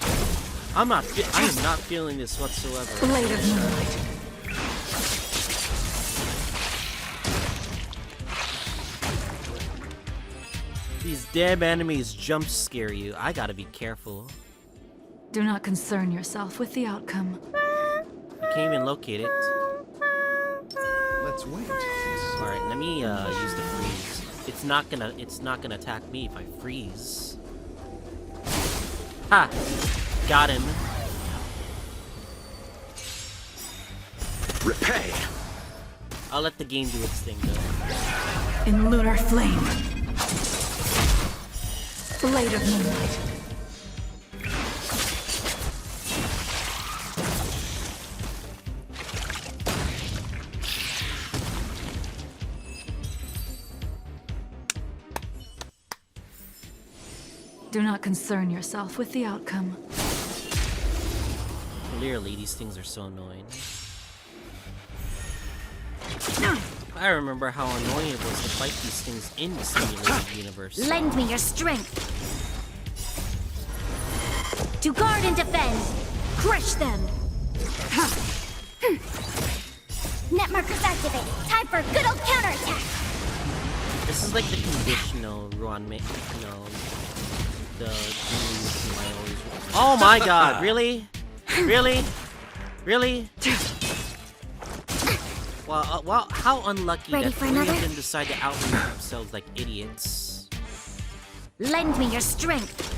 I am not feeling this whatsoever. Blade of Moonlight. These damn enemies jump scare you. I gotta be careful. Do not concern yourself with the outcome. I can't even locate it. Let's wait. Alright, let me use the freeze. It's not gonna attack me if I freeze. Ha! Got him. Repay. I'll let the game do its thing though. In lunar flame. Blade of Moonlight. Do not concern yourself with the outcome. Clearly, these things are so annoying. I remember how annoying it was to fight these things in the simulated universe. Lend me your strength. To guard and defend. Crush them. Net markers activated. Time for a good old counterattack. This is like the conditional Ruan Mei, the oh my god, really? Really? Really? Well, how unlucky Ready that for three of another? them decide to outmaneuver themselves like idiots. Lend me your strength.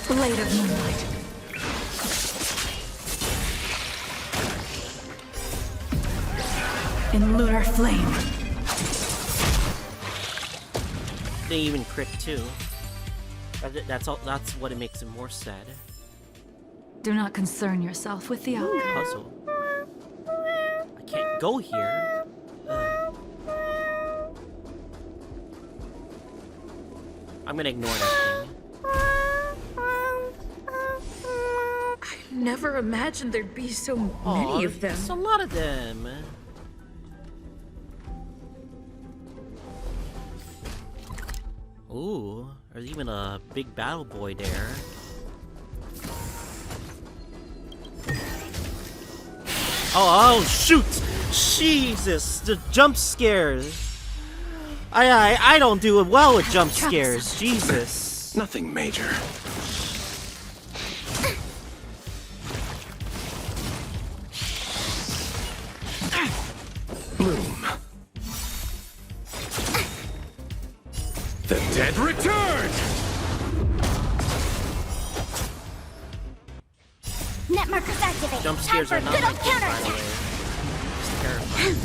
Blade of moonlight. In lunar flame. They even crit too. That's all. That's what it makes it more sad. Do not concern yourself with the outcome. Puzzle. I can't go here. I'm gonna ignore that thing. I never imagined there'd be so many of them. There's a lot of them. Ooh, there's even a big battle boy there. Oh shoot! Jesus, the jump scares. I don't do it well with jump scares. Jesus. Nothing major. Bloom. The dead return! Net markers activated. Jump Time scares for are a not good my old thing, by the way. counterattack. It's terrifying.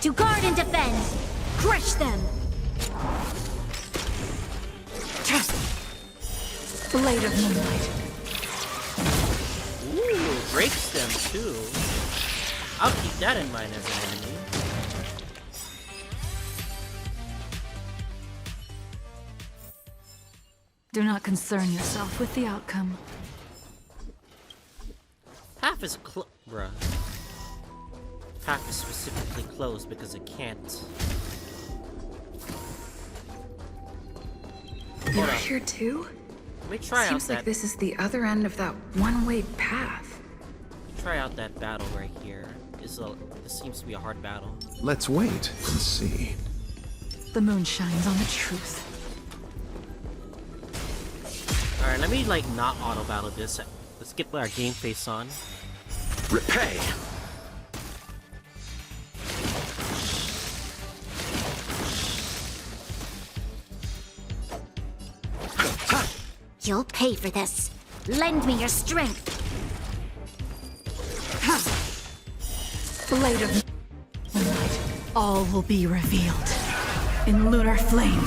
To guard and defend. Crush them. Blade of moonlight. Ooh, breaks them too. I'll keep that in mind as an enemy. Do not concern yourself with the outcome. Half is bruh. Half is specifically closed because it can't. You're Hold up. here too? Let me try Seems out like that. this is the other end of that one-way path. Try out that battle right here. This seems to be a hard battle. Let's wait and see. The moon shines on the truth. All right, let me like not auto battle this. Let's get our game face on. Repay! You'll pay for this. Lend me your strength. Blade of moonlight. All will be revealed. In lunar flame.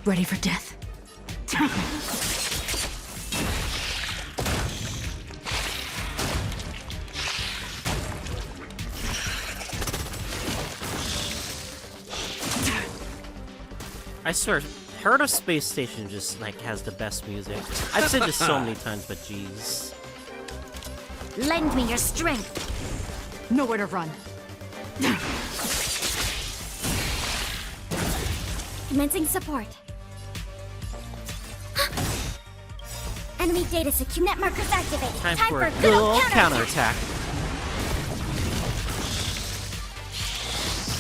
Ready for death? I swear, Herta Space Station just like has the best music. I've said this so many times, but jeez. Lend me your strength. Nowhere to run. Commencing support. Enemy data secure. Net markers activated. Time for a a good good old old counterattack. counterattack.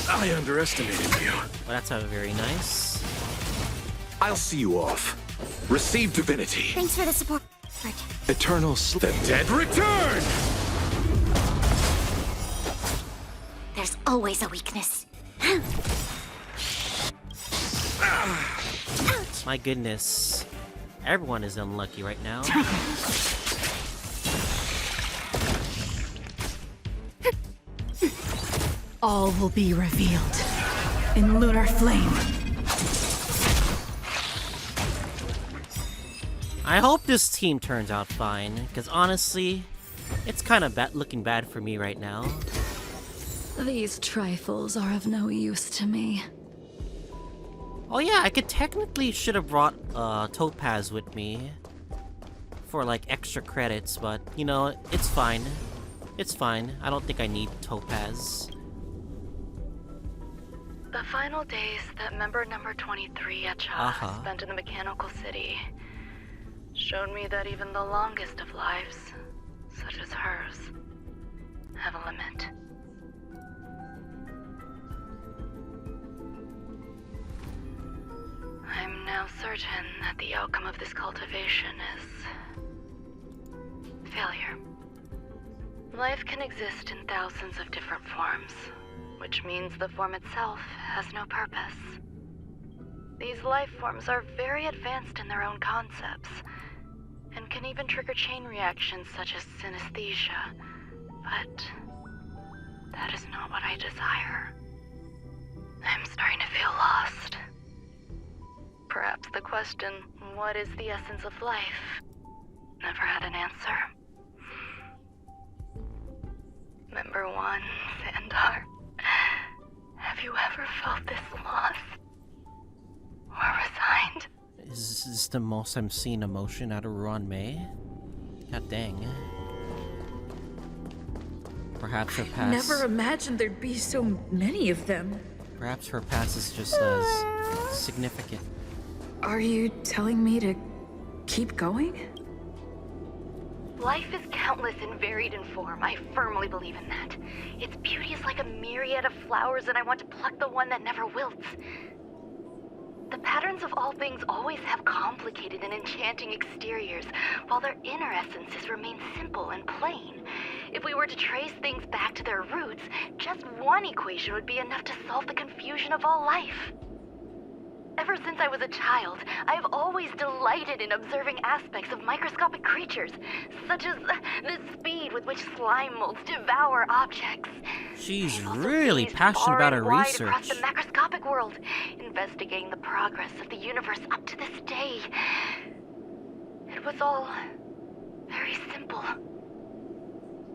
I underestimated you. Well, that's very nice. I'll see you off. Receive divinity. Thanks for the support. Eternal The dead return! There's always a weakness. My goodness. Everyone is unlucky right now. All will be revealed. In lunar flame. I hope this team turns out fine, because honestly, it's kind of looking bad for me right now. These trifles are of no use to me. Oh yeah, I could technically should have brought Topaz with me for like extra credits, but you know, it's fine. It's fine. I don't think I need Topaz. The final days that member number 23 Echa spent in the mechanical city showed me that even the longest of lives, such as hers, have a limit. I'm now certain that the outcome of this cultivation is failure. Life can exist in thousands of different forms, which means the form itself has no purpose. These life forms are very advanced in their own concepts, and can even trigger chain reactions such as synesthesia, but that is not what I desire. I'm starting to feel lost. Perhaps the question, what is the essence of life, never had an answer. Member 1, Sandar, have you ever felt this lost? Or resigned? Is this the most I'm seeing emotion out of Ruan Mei? God dang. Perhaps her past... Never imagined there'd be so many of them. Perhaps her past is just as significant. Are you telling me to keep going? Life is countless and varied in form. I firmly believe in that. Its beauty is like a myriad of flowers, and I want to pluck the one that never wilts. The patterns of all things always have complicated and enchanting exteriors, while their inner essences remain simple and plain. If we were to trace things back to their roots, just one equation would be enough to solve the confusion of all life. Ever since I was a child, I have always delighted in observing aspects of microscopic creatures, such as the speed with which slime molds devour objects. She's really passionate about her Across research. the macroscopic world, investigating the progress of the universe up to this day. It was all very simple.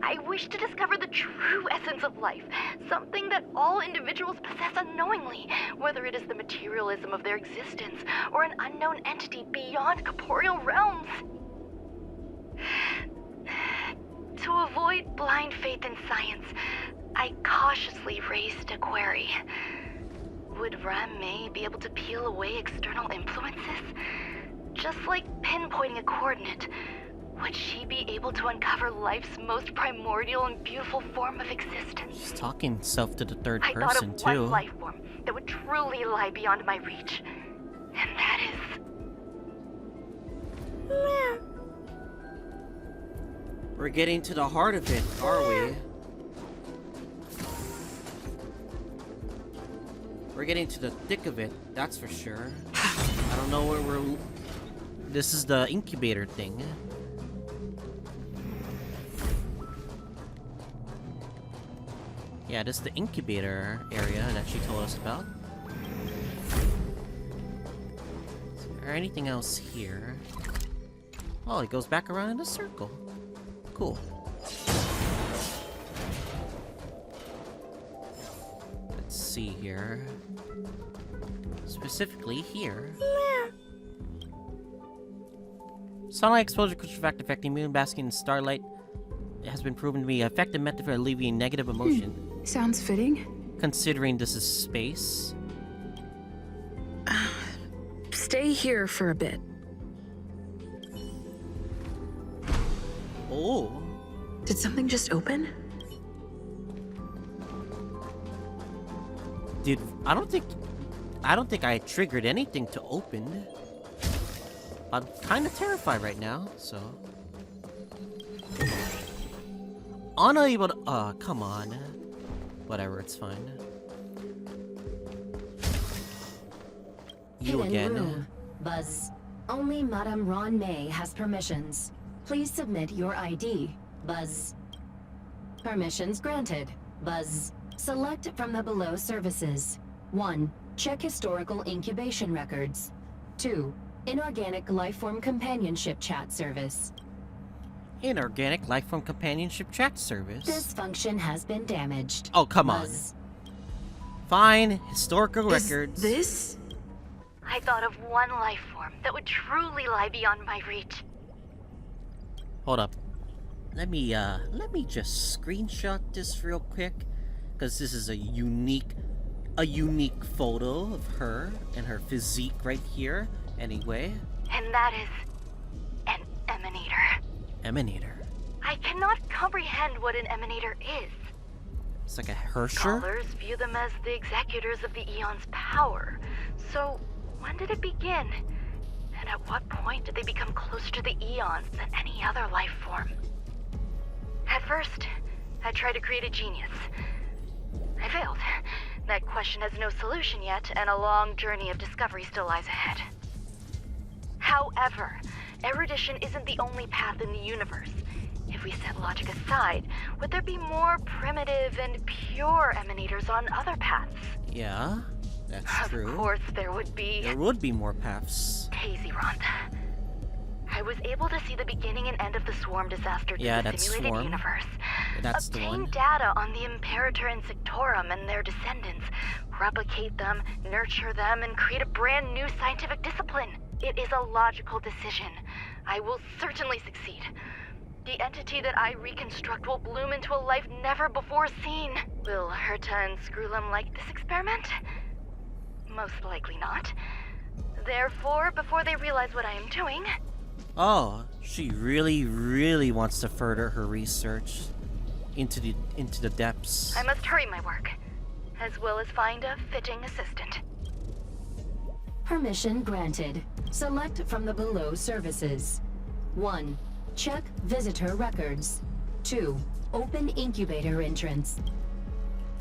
I wish to discover the true essence of life, something that all individuals possess unknowingly, whether it is the materialism of their existence or an unknown entity beyond corporeal realms. To avoid blind faith in science, I cautiously raised a query. Would Ruan Mei be able to peel away external influences? Just like pinpointing a coordinate, would she be able to uncover life's most primordial and beautiful form of existence? She's talking self to the third I thought person of too. one life form that would truly lie beyond my reach. And that is... We're getting to the heart of it, are we? We're getting to the thick of it, that's for sure. I don't know where we're... This is the incubator thing. Yeah, this is the incubator area that she told us about. Is there anything else here? Oh, it goes back around in a circle. Cool. Let's see here. Specifically here. Sunlight exposure could affecting moon basking in starlight. It has been proven to be an effective method for alleviating negative emotion. Sounds fitting. Considering this is space. Stay here for a bit. Oh. Did something just open? Dude, I don't think I triggered anything to open. I'm kind of terrified right now, so. Unable to, come on. Whatever, it's fine. You Hidden again. room. Buzz. Only Madame Ruan Mei has permissions. Please submit your ID. Buzz. Permissions granted. Buzz. Select from the below services. 1. Check historical incubation records. 2. Inorganic lifeform companionship chat service. Inorganic lifeform companionship chat service. This function has been damaged. Oh, come Buzz. on. Fine, historical records. This? I thought of one life form that would truly lie beyond my reach. Hold up. let me just screenshot this real quick, because this is a unique photo of her and her physique right here. Anyway. And that is an emanator. Emanator. I cannot comprehend what an emanator is. It's like a Hersher? Scholars view them as the executors of the Eon's power. So, when did it begin? And at what point did they become closer to the Eons than any other life form? At first, I tried to create a genius. I failed. That question has no solution yet, and a long journey of discovery still lies ahead. However, erudition isn't the only path in the universe. If we set logic aside, would there be more primitive and pure emanators on other paths? Yeah, that's true. Of course there would be. There would be more paths. Tazeront. I was able to see the beginning and end of the swarm disaster to the simulated Swarm. universe. That's the Obtain one. data on the Imperator and Sectorum and their descendants. Replicate them, nurture them, and create a brand new scientific discipline. It is a logical decision. I will certainly succeed. The entity that I reconstruct will bloom into a life never before seen. Will Herta and Screwlum like this experiment? Most likely not. Therefore, before they realize what I am doing... Oh, she really wants to further her research into the depths. I must hurry my work, as well as find a fitting assistant. Permission granted. Select from the below services. 1. Check visitor records. 2. Open incubator entrance.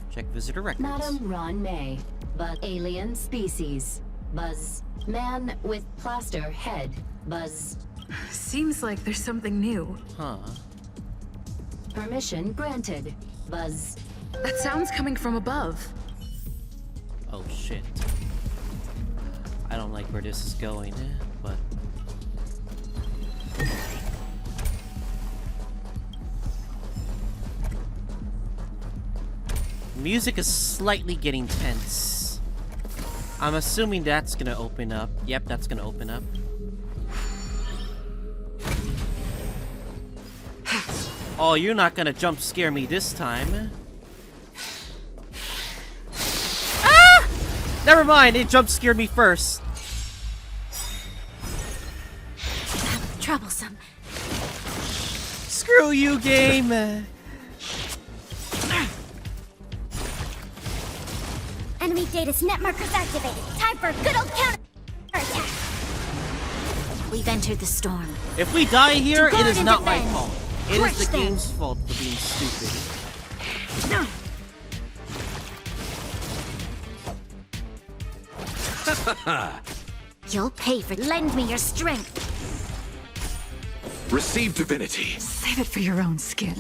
Check visitor records. Madam Ruan Mei. But alien species. Buzz. Man with plaster head. Buzz. Seems like there's something new. Huh. Permission granted. Buzz. That sound's coming from above. Oh shit. I don't like where this is going, but... Music is slightly getting tense. I'm assuming that's gonna open up. Yep, that's gonna open up. Oh, you're not gonna jump scare me this time. Ah! Never mind, it jump scared me first. Troublesome. Screw you, game. Enemy data's net markers activated. Time for a good old counter attack. We've entered the storm. If we die here, it is not my defend. fault. It Crush is the them. game's fault for being stupid. You'll pay for lend me your strength. Receive divinity. Save it for your own skin.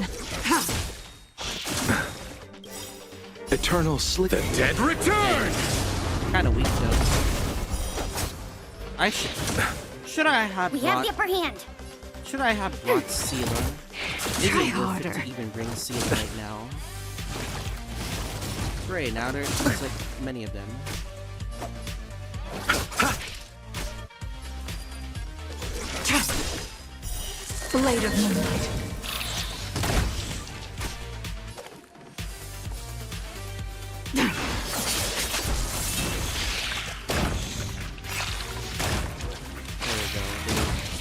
Eternal sleep. The dead return! Kind of weak though. I should I have We have the upper hand. Should I have brought Sealer? Is Try it worth harder. it to even bring Sealer right now? Great, now there's like many of them. Blade of moonlight. There we go. They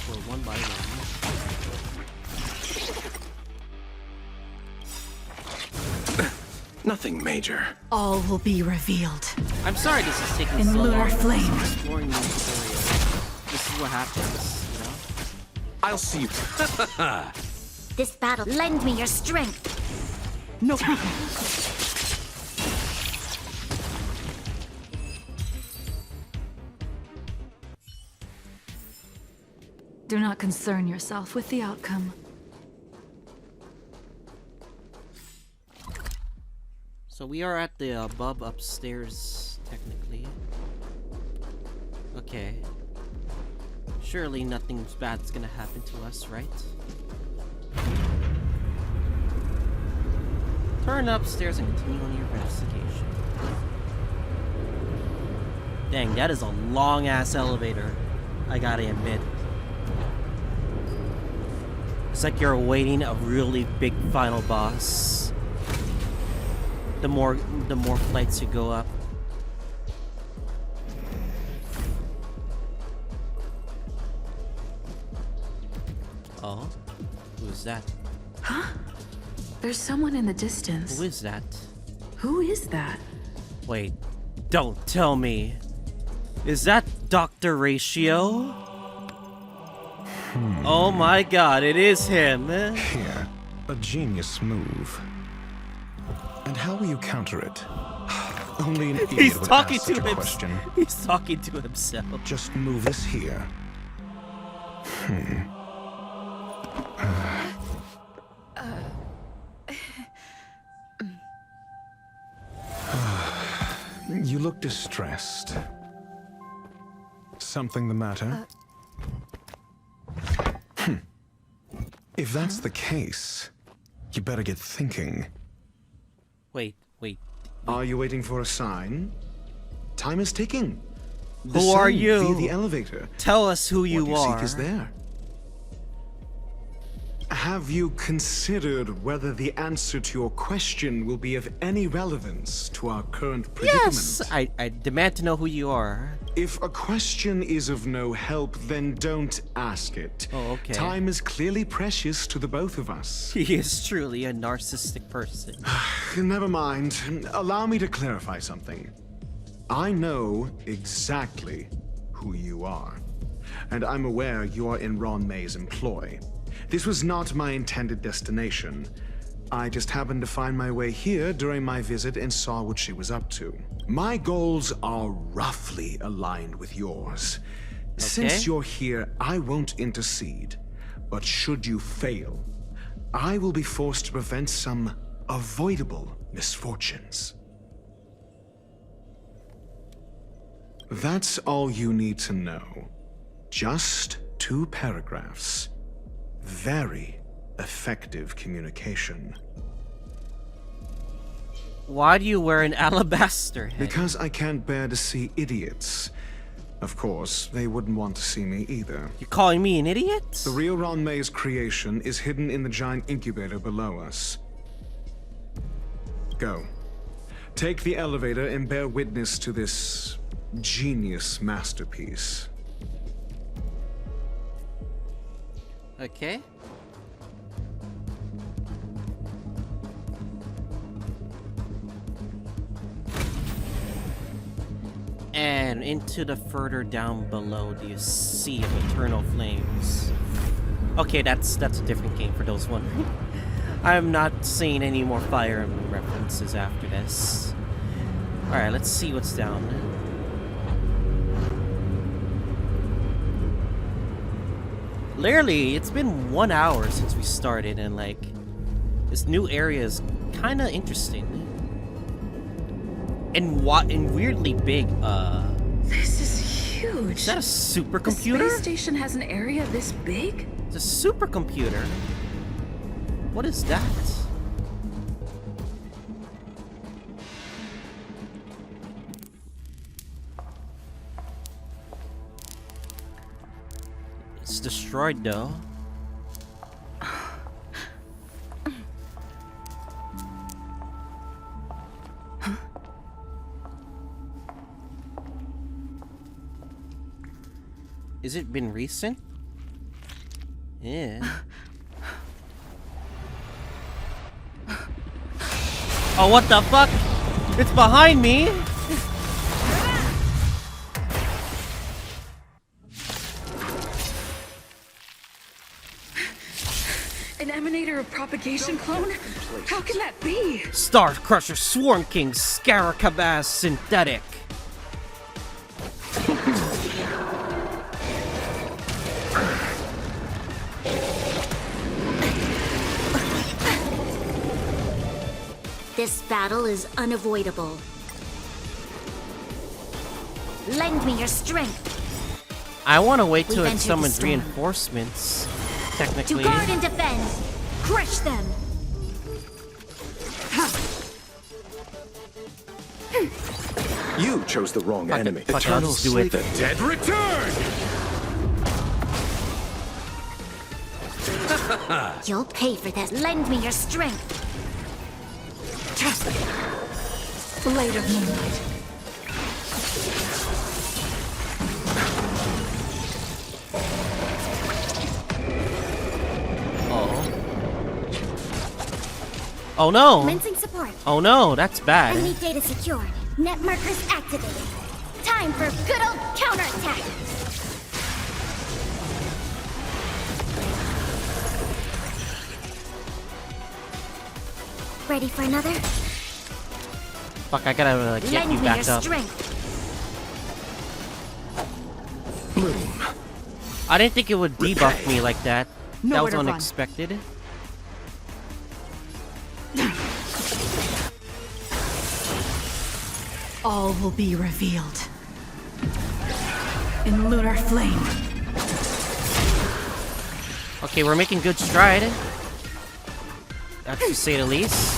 were one by one. Nothing major. All will be revealed. I'm sorry this is taking In so lunar long. flame. Exploring this area. This is what happens, you know? I'll see you. This battle, lend me your strength. No. Do not concern yourself with the outcome. So we are at the above upstairs, technically. Okay. Surely nothing bad's gonna happen to us, right? Turn upstairs and continue on your investigation. Dang, that is a long-ass elevator, I gotta admit. It's like you're awaiting a really big final boss. The more flights you go up. Oh, who's that? Huh? There's someone in the distance. Who is that? Who is that? Wait, don't tell me. Is that Dr. Ratio? Oh my god, it is him. Here, a genius move. And how will you counter it? Only an idiot He's would talking ask to such a him. question. He's talking to himself. Just move this here. You look distressed. Something the matter? If that's the case, you better get thinking. Wait. Are you waiting for a sign? Time is ticking. Who are Descend you? Via the elevator. Tell us who you What you are. seek is there. Have you considered whether the answer to your question will be of any relevance to our current predicament? Yes, I demand to know who you are. If a question is of no help, then don't ask it. Oh, okay. Time is clearly precious to the both of us. He is truly a narcissistic person. Never mind. Allow me to clarify something. I know exactly who you are, and I'm aware you are in Ruan Mei's employ. This was not my intended destination. I just happened to find my way here during my visit and saw what she was up to. My goals are roughly aligned with yours. Since you're here, I won't intercede. But should you fail, I will be forced to prevent some avoidable misfortunes. That's all you need to know. Just 2 paragraphs. Very effective communication. Why do you wear an alabaster head? Because I can't bear to see idiots. Of course, they wouldn't want to see me either. You're calling me an idiot? The real Ruan Mei's creation is hidden in the giant incubator below us. Go. Take the elevator and bear witness to this genius masterpiece. Okay. And into the further down below do you sea of eternal flames. Okay, that's a different game for those wondering. I'm not seeing any more Fire Emblem references after this. Alright, let's see what's down. Literally, it's been 1 hour since we started, and like, this new area is kind of interesting. And weirdly big. This is huge. Is that a supercomputer? The space station has an area this big? It's a supercomputer. What is that? It's destroyed though. Is it been recent? Yeah. Oh, what the fuck? It's behind me! An emanator of propagation clone? How can that be? Star Crusher Swarm King Scaracabaz Synthetic. This battle is unavoidable. Lend me your strength. I want to wait till We've it entered the summons storm. reinforcements. Technically. To guard and defend. Crush them. You chose the wrong enemy. Fuck it, I'll just do it. The dead return! You'll pay for this. Lend me your strength. Blade of Moonlight. Oh no! Commencing support. Oh no, that's bad. Enemy data secured. Net markers activated. Time for good old counterattack. Ready for another? Fuck, I gotta like, get Lend you me back your up. strength. I didn't think it would debuff me like that. That Nowhere was to run. unexpected. All will be revealed. In lunar flame. Okay, we're making good stride. That's to say the least.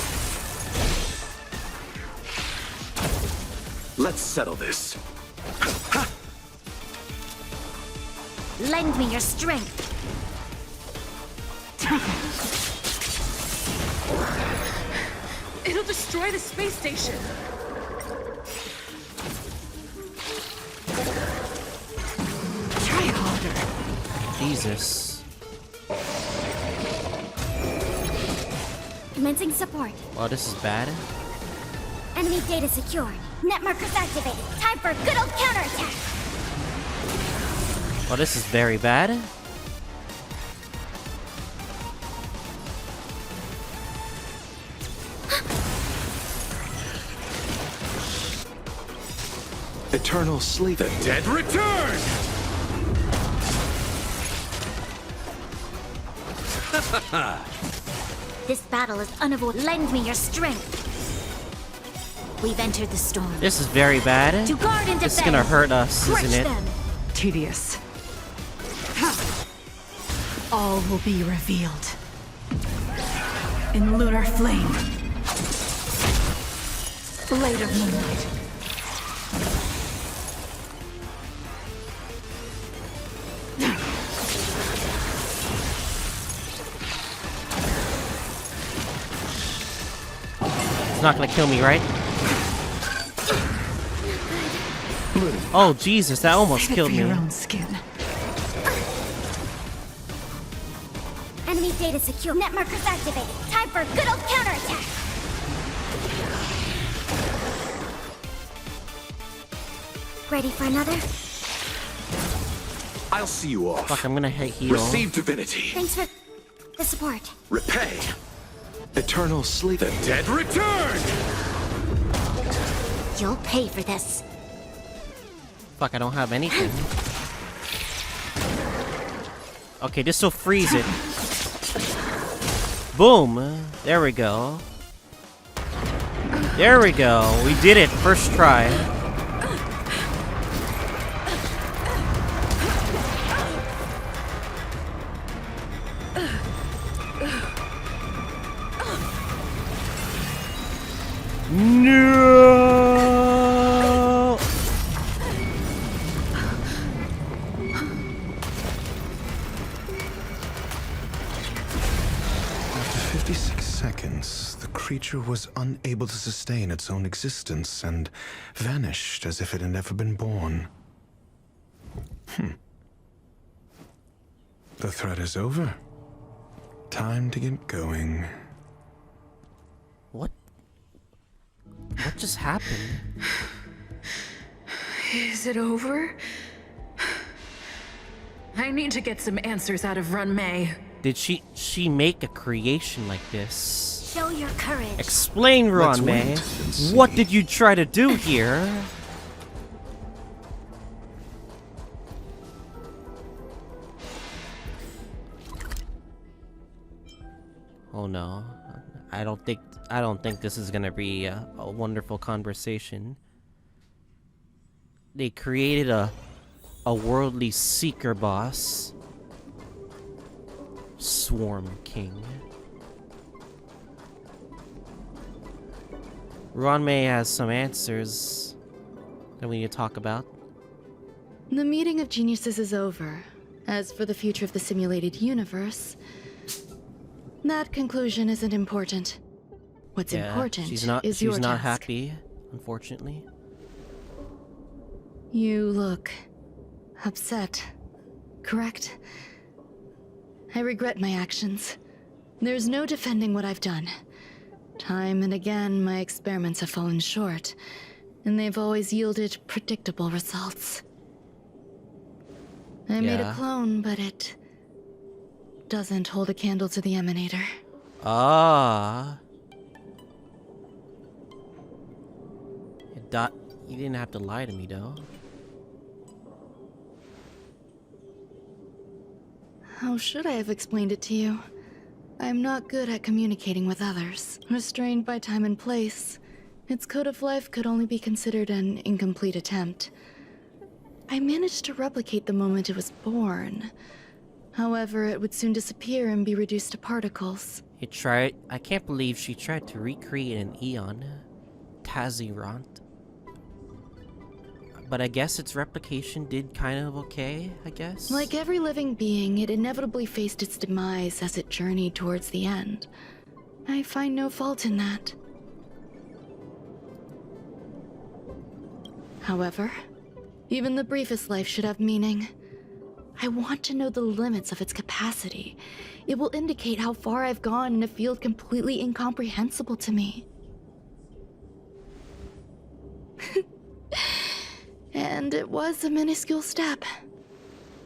Let's settle this. Lend me your strength. It'll destroy the space station. Try harder. Jesus. Commencing support. Wow, this is bad. Enemy data secured. Net markers activated. Time for good old counterattack. Well, this is very bad. Eternal sleep. The dead return! This battle is unavoidable. Lend me your strength. We've entered the storm. This is very bad. To guard and This is defend. gonna hurt us, Crush isn't it? them. Tedious. All will be revealed. In lunar flame. Blade of Moonlight. It's not gonna kill me, right? Oh Jesus, that almost Save it killed for me. your own skin. Enemy data secure. Net markers activated. Time for good old counterattack. Ready for another? I'll see you off. Fuck, I'm gonna heal. Receive divinity. Thanks for the support. Repay. Eternal sleep. The dead return! You'll pay for this. Fuck, I don't have anything. Okay, this will freeze it. Boom! There we go. There we go. We did it. First try. No! After 56 seconds, the creature was unable to sustain its own existence and vanished as if it had never been born. The threat is over. Time to get going. What just happened? Is it over? I need to get some answers out of Ruan Mei. Did she make a creation like this? Show your courage. Explain, Ruan Mei. What did you try to do here? Oh no. I don't think this is gonna be a wonderful conversation. They created a worldly seeker boss. Swarm King. Ruan Mei has some answers that we need to talk about. The meeting of geniuses is over. As for the future of the simulated universe, That conclusion isn't important. What's important is your she's not task. happy, unfortunately. You look upset, correct? I regret my actions. There's no defending what I've done. Time and again, my experiments have fallen short, and they've always yielded predictable results. I made a clone, but it doesn't hold a candle to the emanator. Ah. You didn't have to lie to me, though. How should I have explained it to you? I'm not good at communicating with others. Restrained by time and place, its code of life could only be considered an incomplete attempt. I managed to replicate the moment it was born. However, it would soon disappear and be reduced to particles. I can't believe she tried to recreate an Eon. Tazirant. But I guess its replication did kind of okay, I guess? Like every living being, it inevitably faced its demise as it journeyed towards the end. I find no fault in that. However, even the briefest life should have meaning. I want to know the limits of its capacity. It will indicate how far I've gone in a field completely incomprehensible to me. And it was a minuscule step,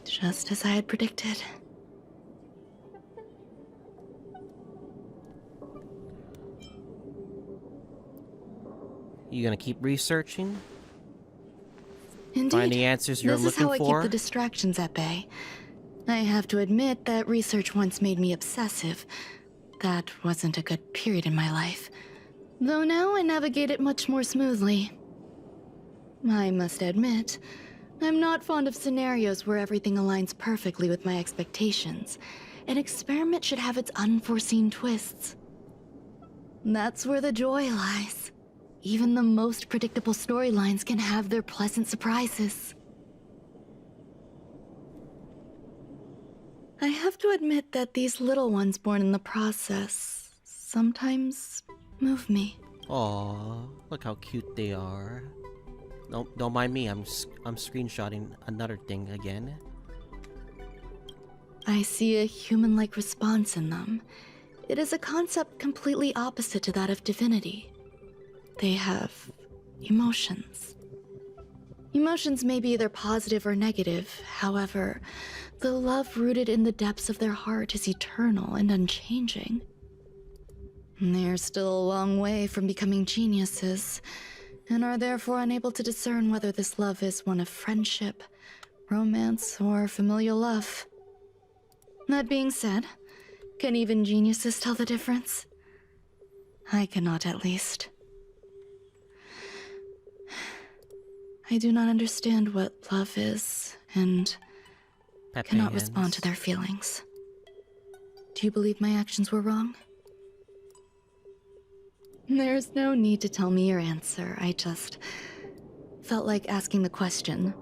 just as I had predicted. You gonna keep researching? Indeed. Find the answers you're looking for? This is how I keep the distractions at bay. I have to admit that research once made me obsessive. That wasn't a good period in my life. Though now I navigate it much more smoothly. I must admit, I'm not fond of scenarios where everything aligns perfectly with my expectations. An experiment should have its unforeseen twists. That's where the joy lies. Even the most predictable storylines can have their pleasant surprises. I have to admit that these little ones born in the process sometimes move me. Aw, look how cute they are. Don't mind me, I'm screenshotting another thing again. I see a human-like response in them. It is a concept completely opposite to that of divinity. They have emotions. Emotions may be either positive or negative. However, the love rooted in the depths of their heart is eternal and unchanging. They're still a long way from becoming geniuses, and are therefore unable to discern whether this love is one of friendship, romance, or familial love. That being said, can even geniuses tell the difference? I cannot, at least. I do not understand what love is, and cannot respond to their feelings. Do you believe my actions were wrong? There's no need to tell me your answer. I just felt like asking the question.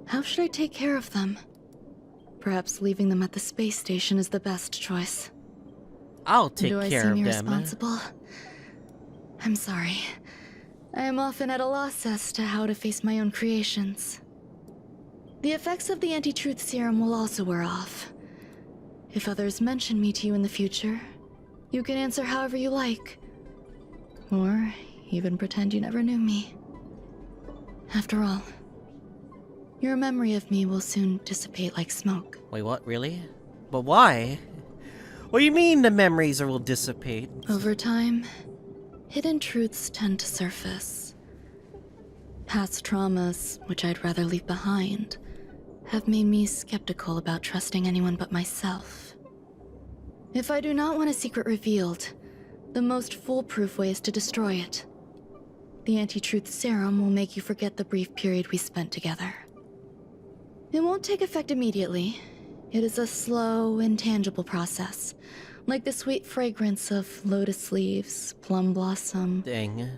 How should I take care of them? Perhaps leaving them at the space station is the best choice. I'll take care of them. Do I seem irresponsible? I'm sorry. I am often at a loss as to how to face my own creations. The effects of the anti-truth serum will also wear off. If others mention me to you in the future, you can answer however you like. Or even pretend you never knew me. After all, your memory of me will soon dissipate like smoke. Wait, what? Really? But why? What do you mean the memories will dissipate? Over time, hidden truths tend to surface. Past traumas, which I'd rather leave behind, have made me skeptical about trusting anyone but myself. If I do not want a secret revealed, the most foolproof way is to destroy it. The anti-truth serum will make you forget the brief period we spent together. It won't take effect immediately. It is a slow, intangible process, like the sweet fragrance of lotus leaves, plum blossom,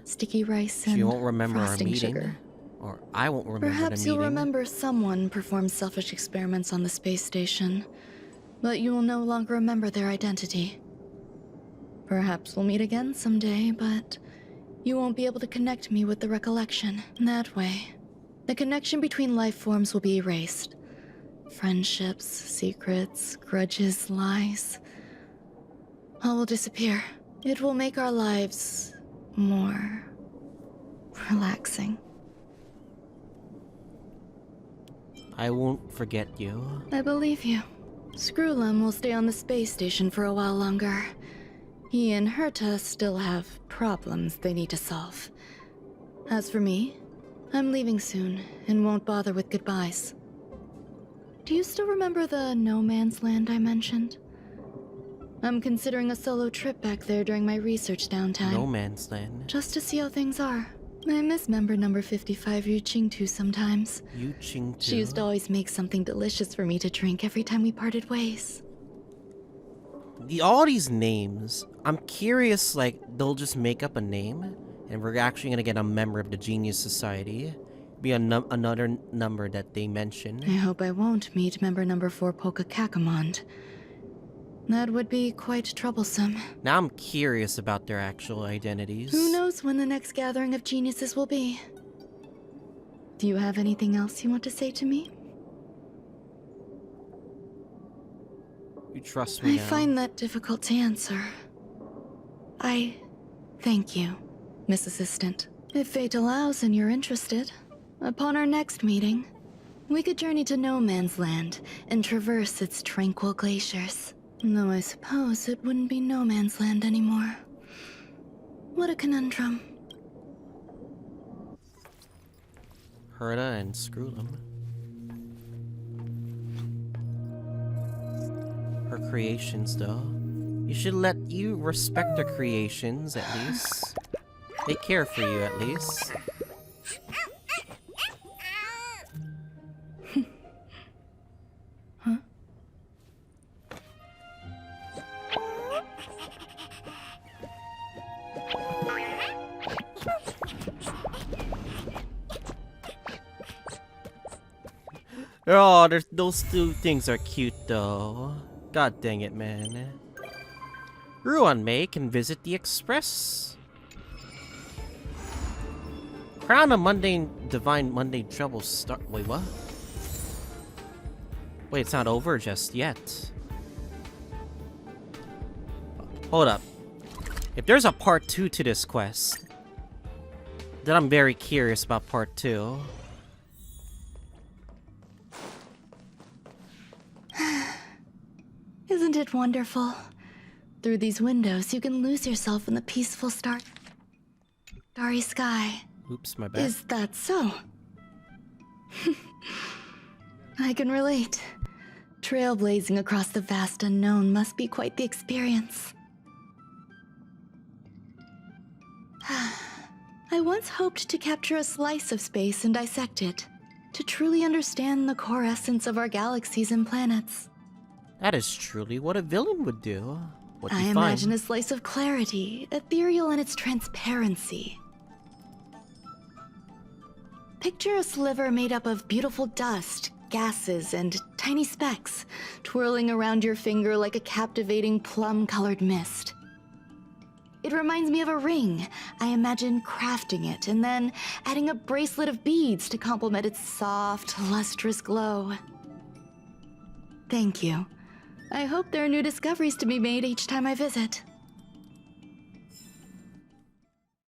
sticky rice, and you won't remember our frosting meeting, sugar. or I won't remember Perhaps the you'll meeting. remember someone performed selfish experiments on the space station. But you will no longer remember their identity. Perhaps we'll meet again someday, but you won't be able to connect me with the recollection. That way, the connection between life forms will be erased. Friendships, secrets, grudges, lies. All will disappear. It will make our lives more relaxing. I won't forget you. I believe you. Screwlum will stay on the space station for a while longer. He and Herta still have problems they need to solve. As for me, I'm leaving soon and won't bother with goodbyes. Do you still remember the no man's land I mentioned? I'm considering a solo trip back there during my research downtime. No man's land. Just to see how things are. I miss member number 55 Yu Qingtu sometimes. Yu Qingtu? She used to always make something delicious for me to drink every time we parted ways. All these names, I'm curious, like, they'll just make up a name, and we're actually gonna get a member of the Genius Society. Be another number that they mention. I hope I won't meet member number 4 Polka Kakamond. That would be quite troublesome. Now I'm curious about their actual identities. Who knows when the next gathering of geniuses will be? Do you have anything else you want to say to me? You trust me now? I find that difficult to answer. I thank you, Miss Assistant. If fate allows and you're interested, upon our next meeting, we could journey to No Man's Land and traverse its tranquil glaciers. Though I suppose it wouldn't be No Man's Land anymore. What a conundrum. Herta and Screwlum. Her creations, though. You should let you respect her creations, at least. They care for you, at least. Huh? Oh, those two things are cute, though. God dang it, man. Ruan Mei can visit the Express. Crown of Mundane Divine Mundane Trouble start. Wait, what? Wait, it's not over just yet. Hold up. If there's a part 2 to this quest, then I'm very curious about part 2. Isn't it wonderful? Through these windows, you can lose yourself in the peaceful starry sky. Oops, my bad. Is that so? I can relate. Trailblazing across the vast unknown must be quite the experience. I once hoped to capture a slice of space and dissect it, to truly understand the core essence of our galaxies and planets. That is truly what a villain would do. I imagine a slice of clarity, ethereal in its transparency. Picture a sliver made up of beautiful dust, gases, and tiny specks, twirling around your finger like a captivating plum-colored mist. It reminds me of a ring. I imagine crafting it, and then adding a bracelet of beads to complement its soft, lustrous glow. Thank you. I hope there are new discoveries to be made each time I visit.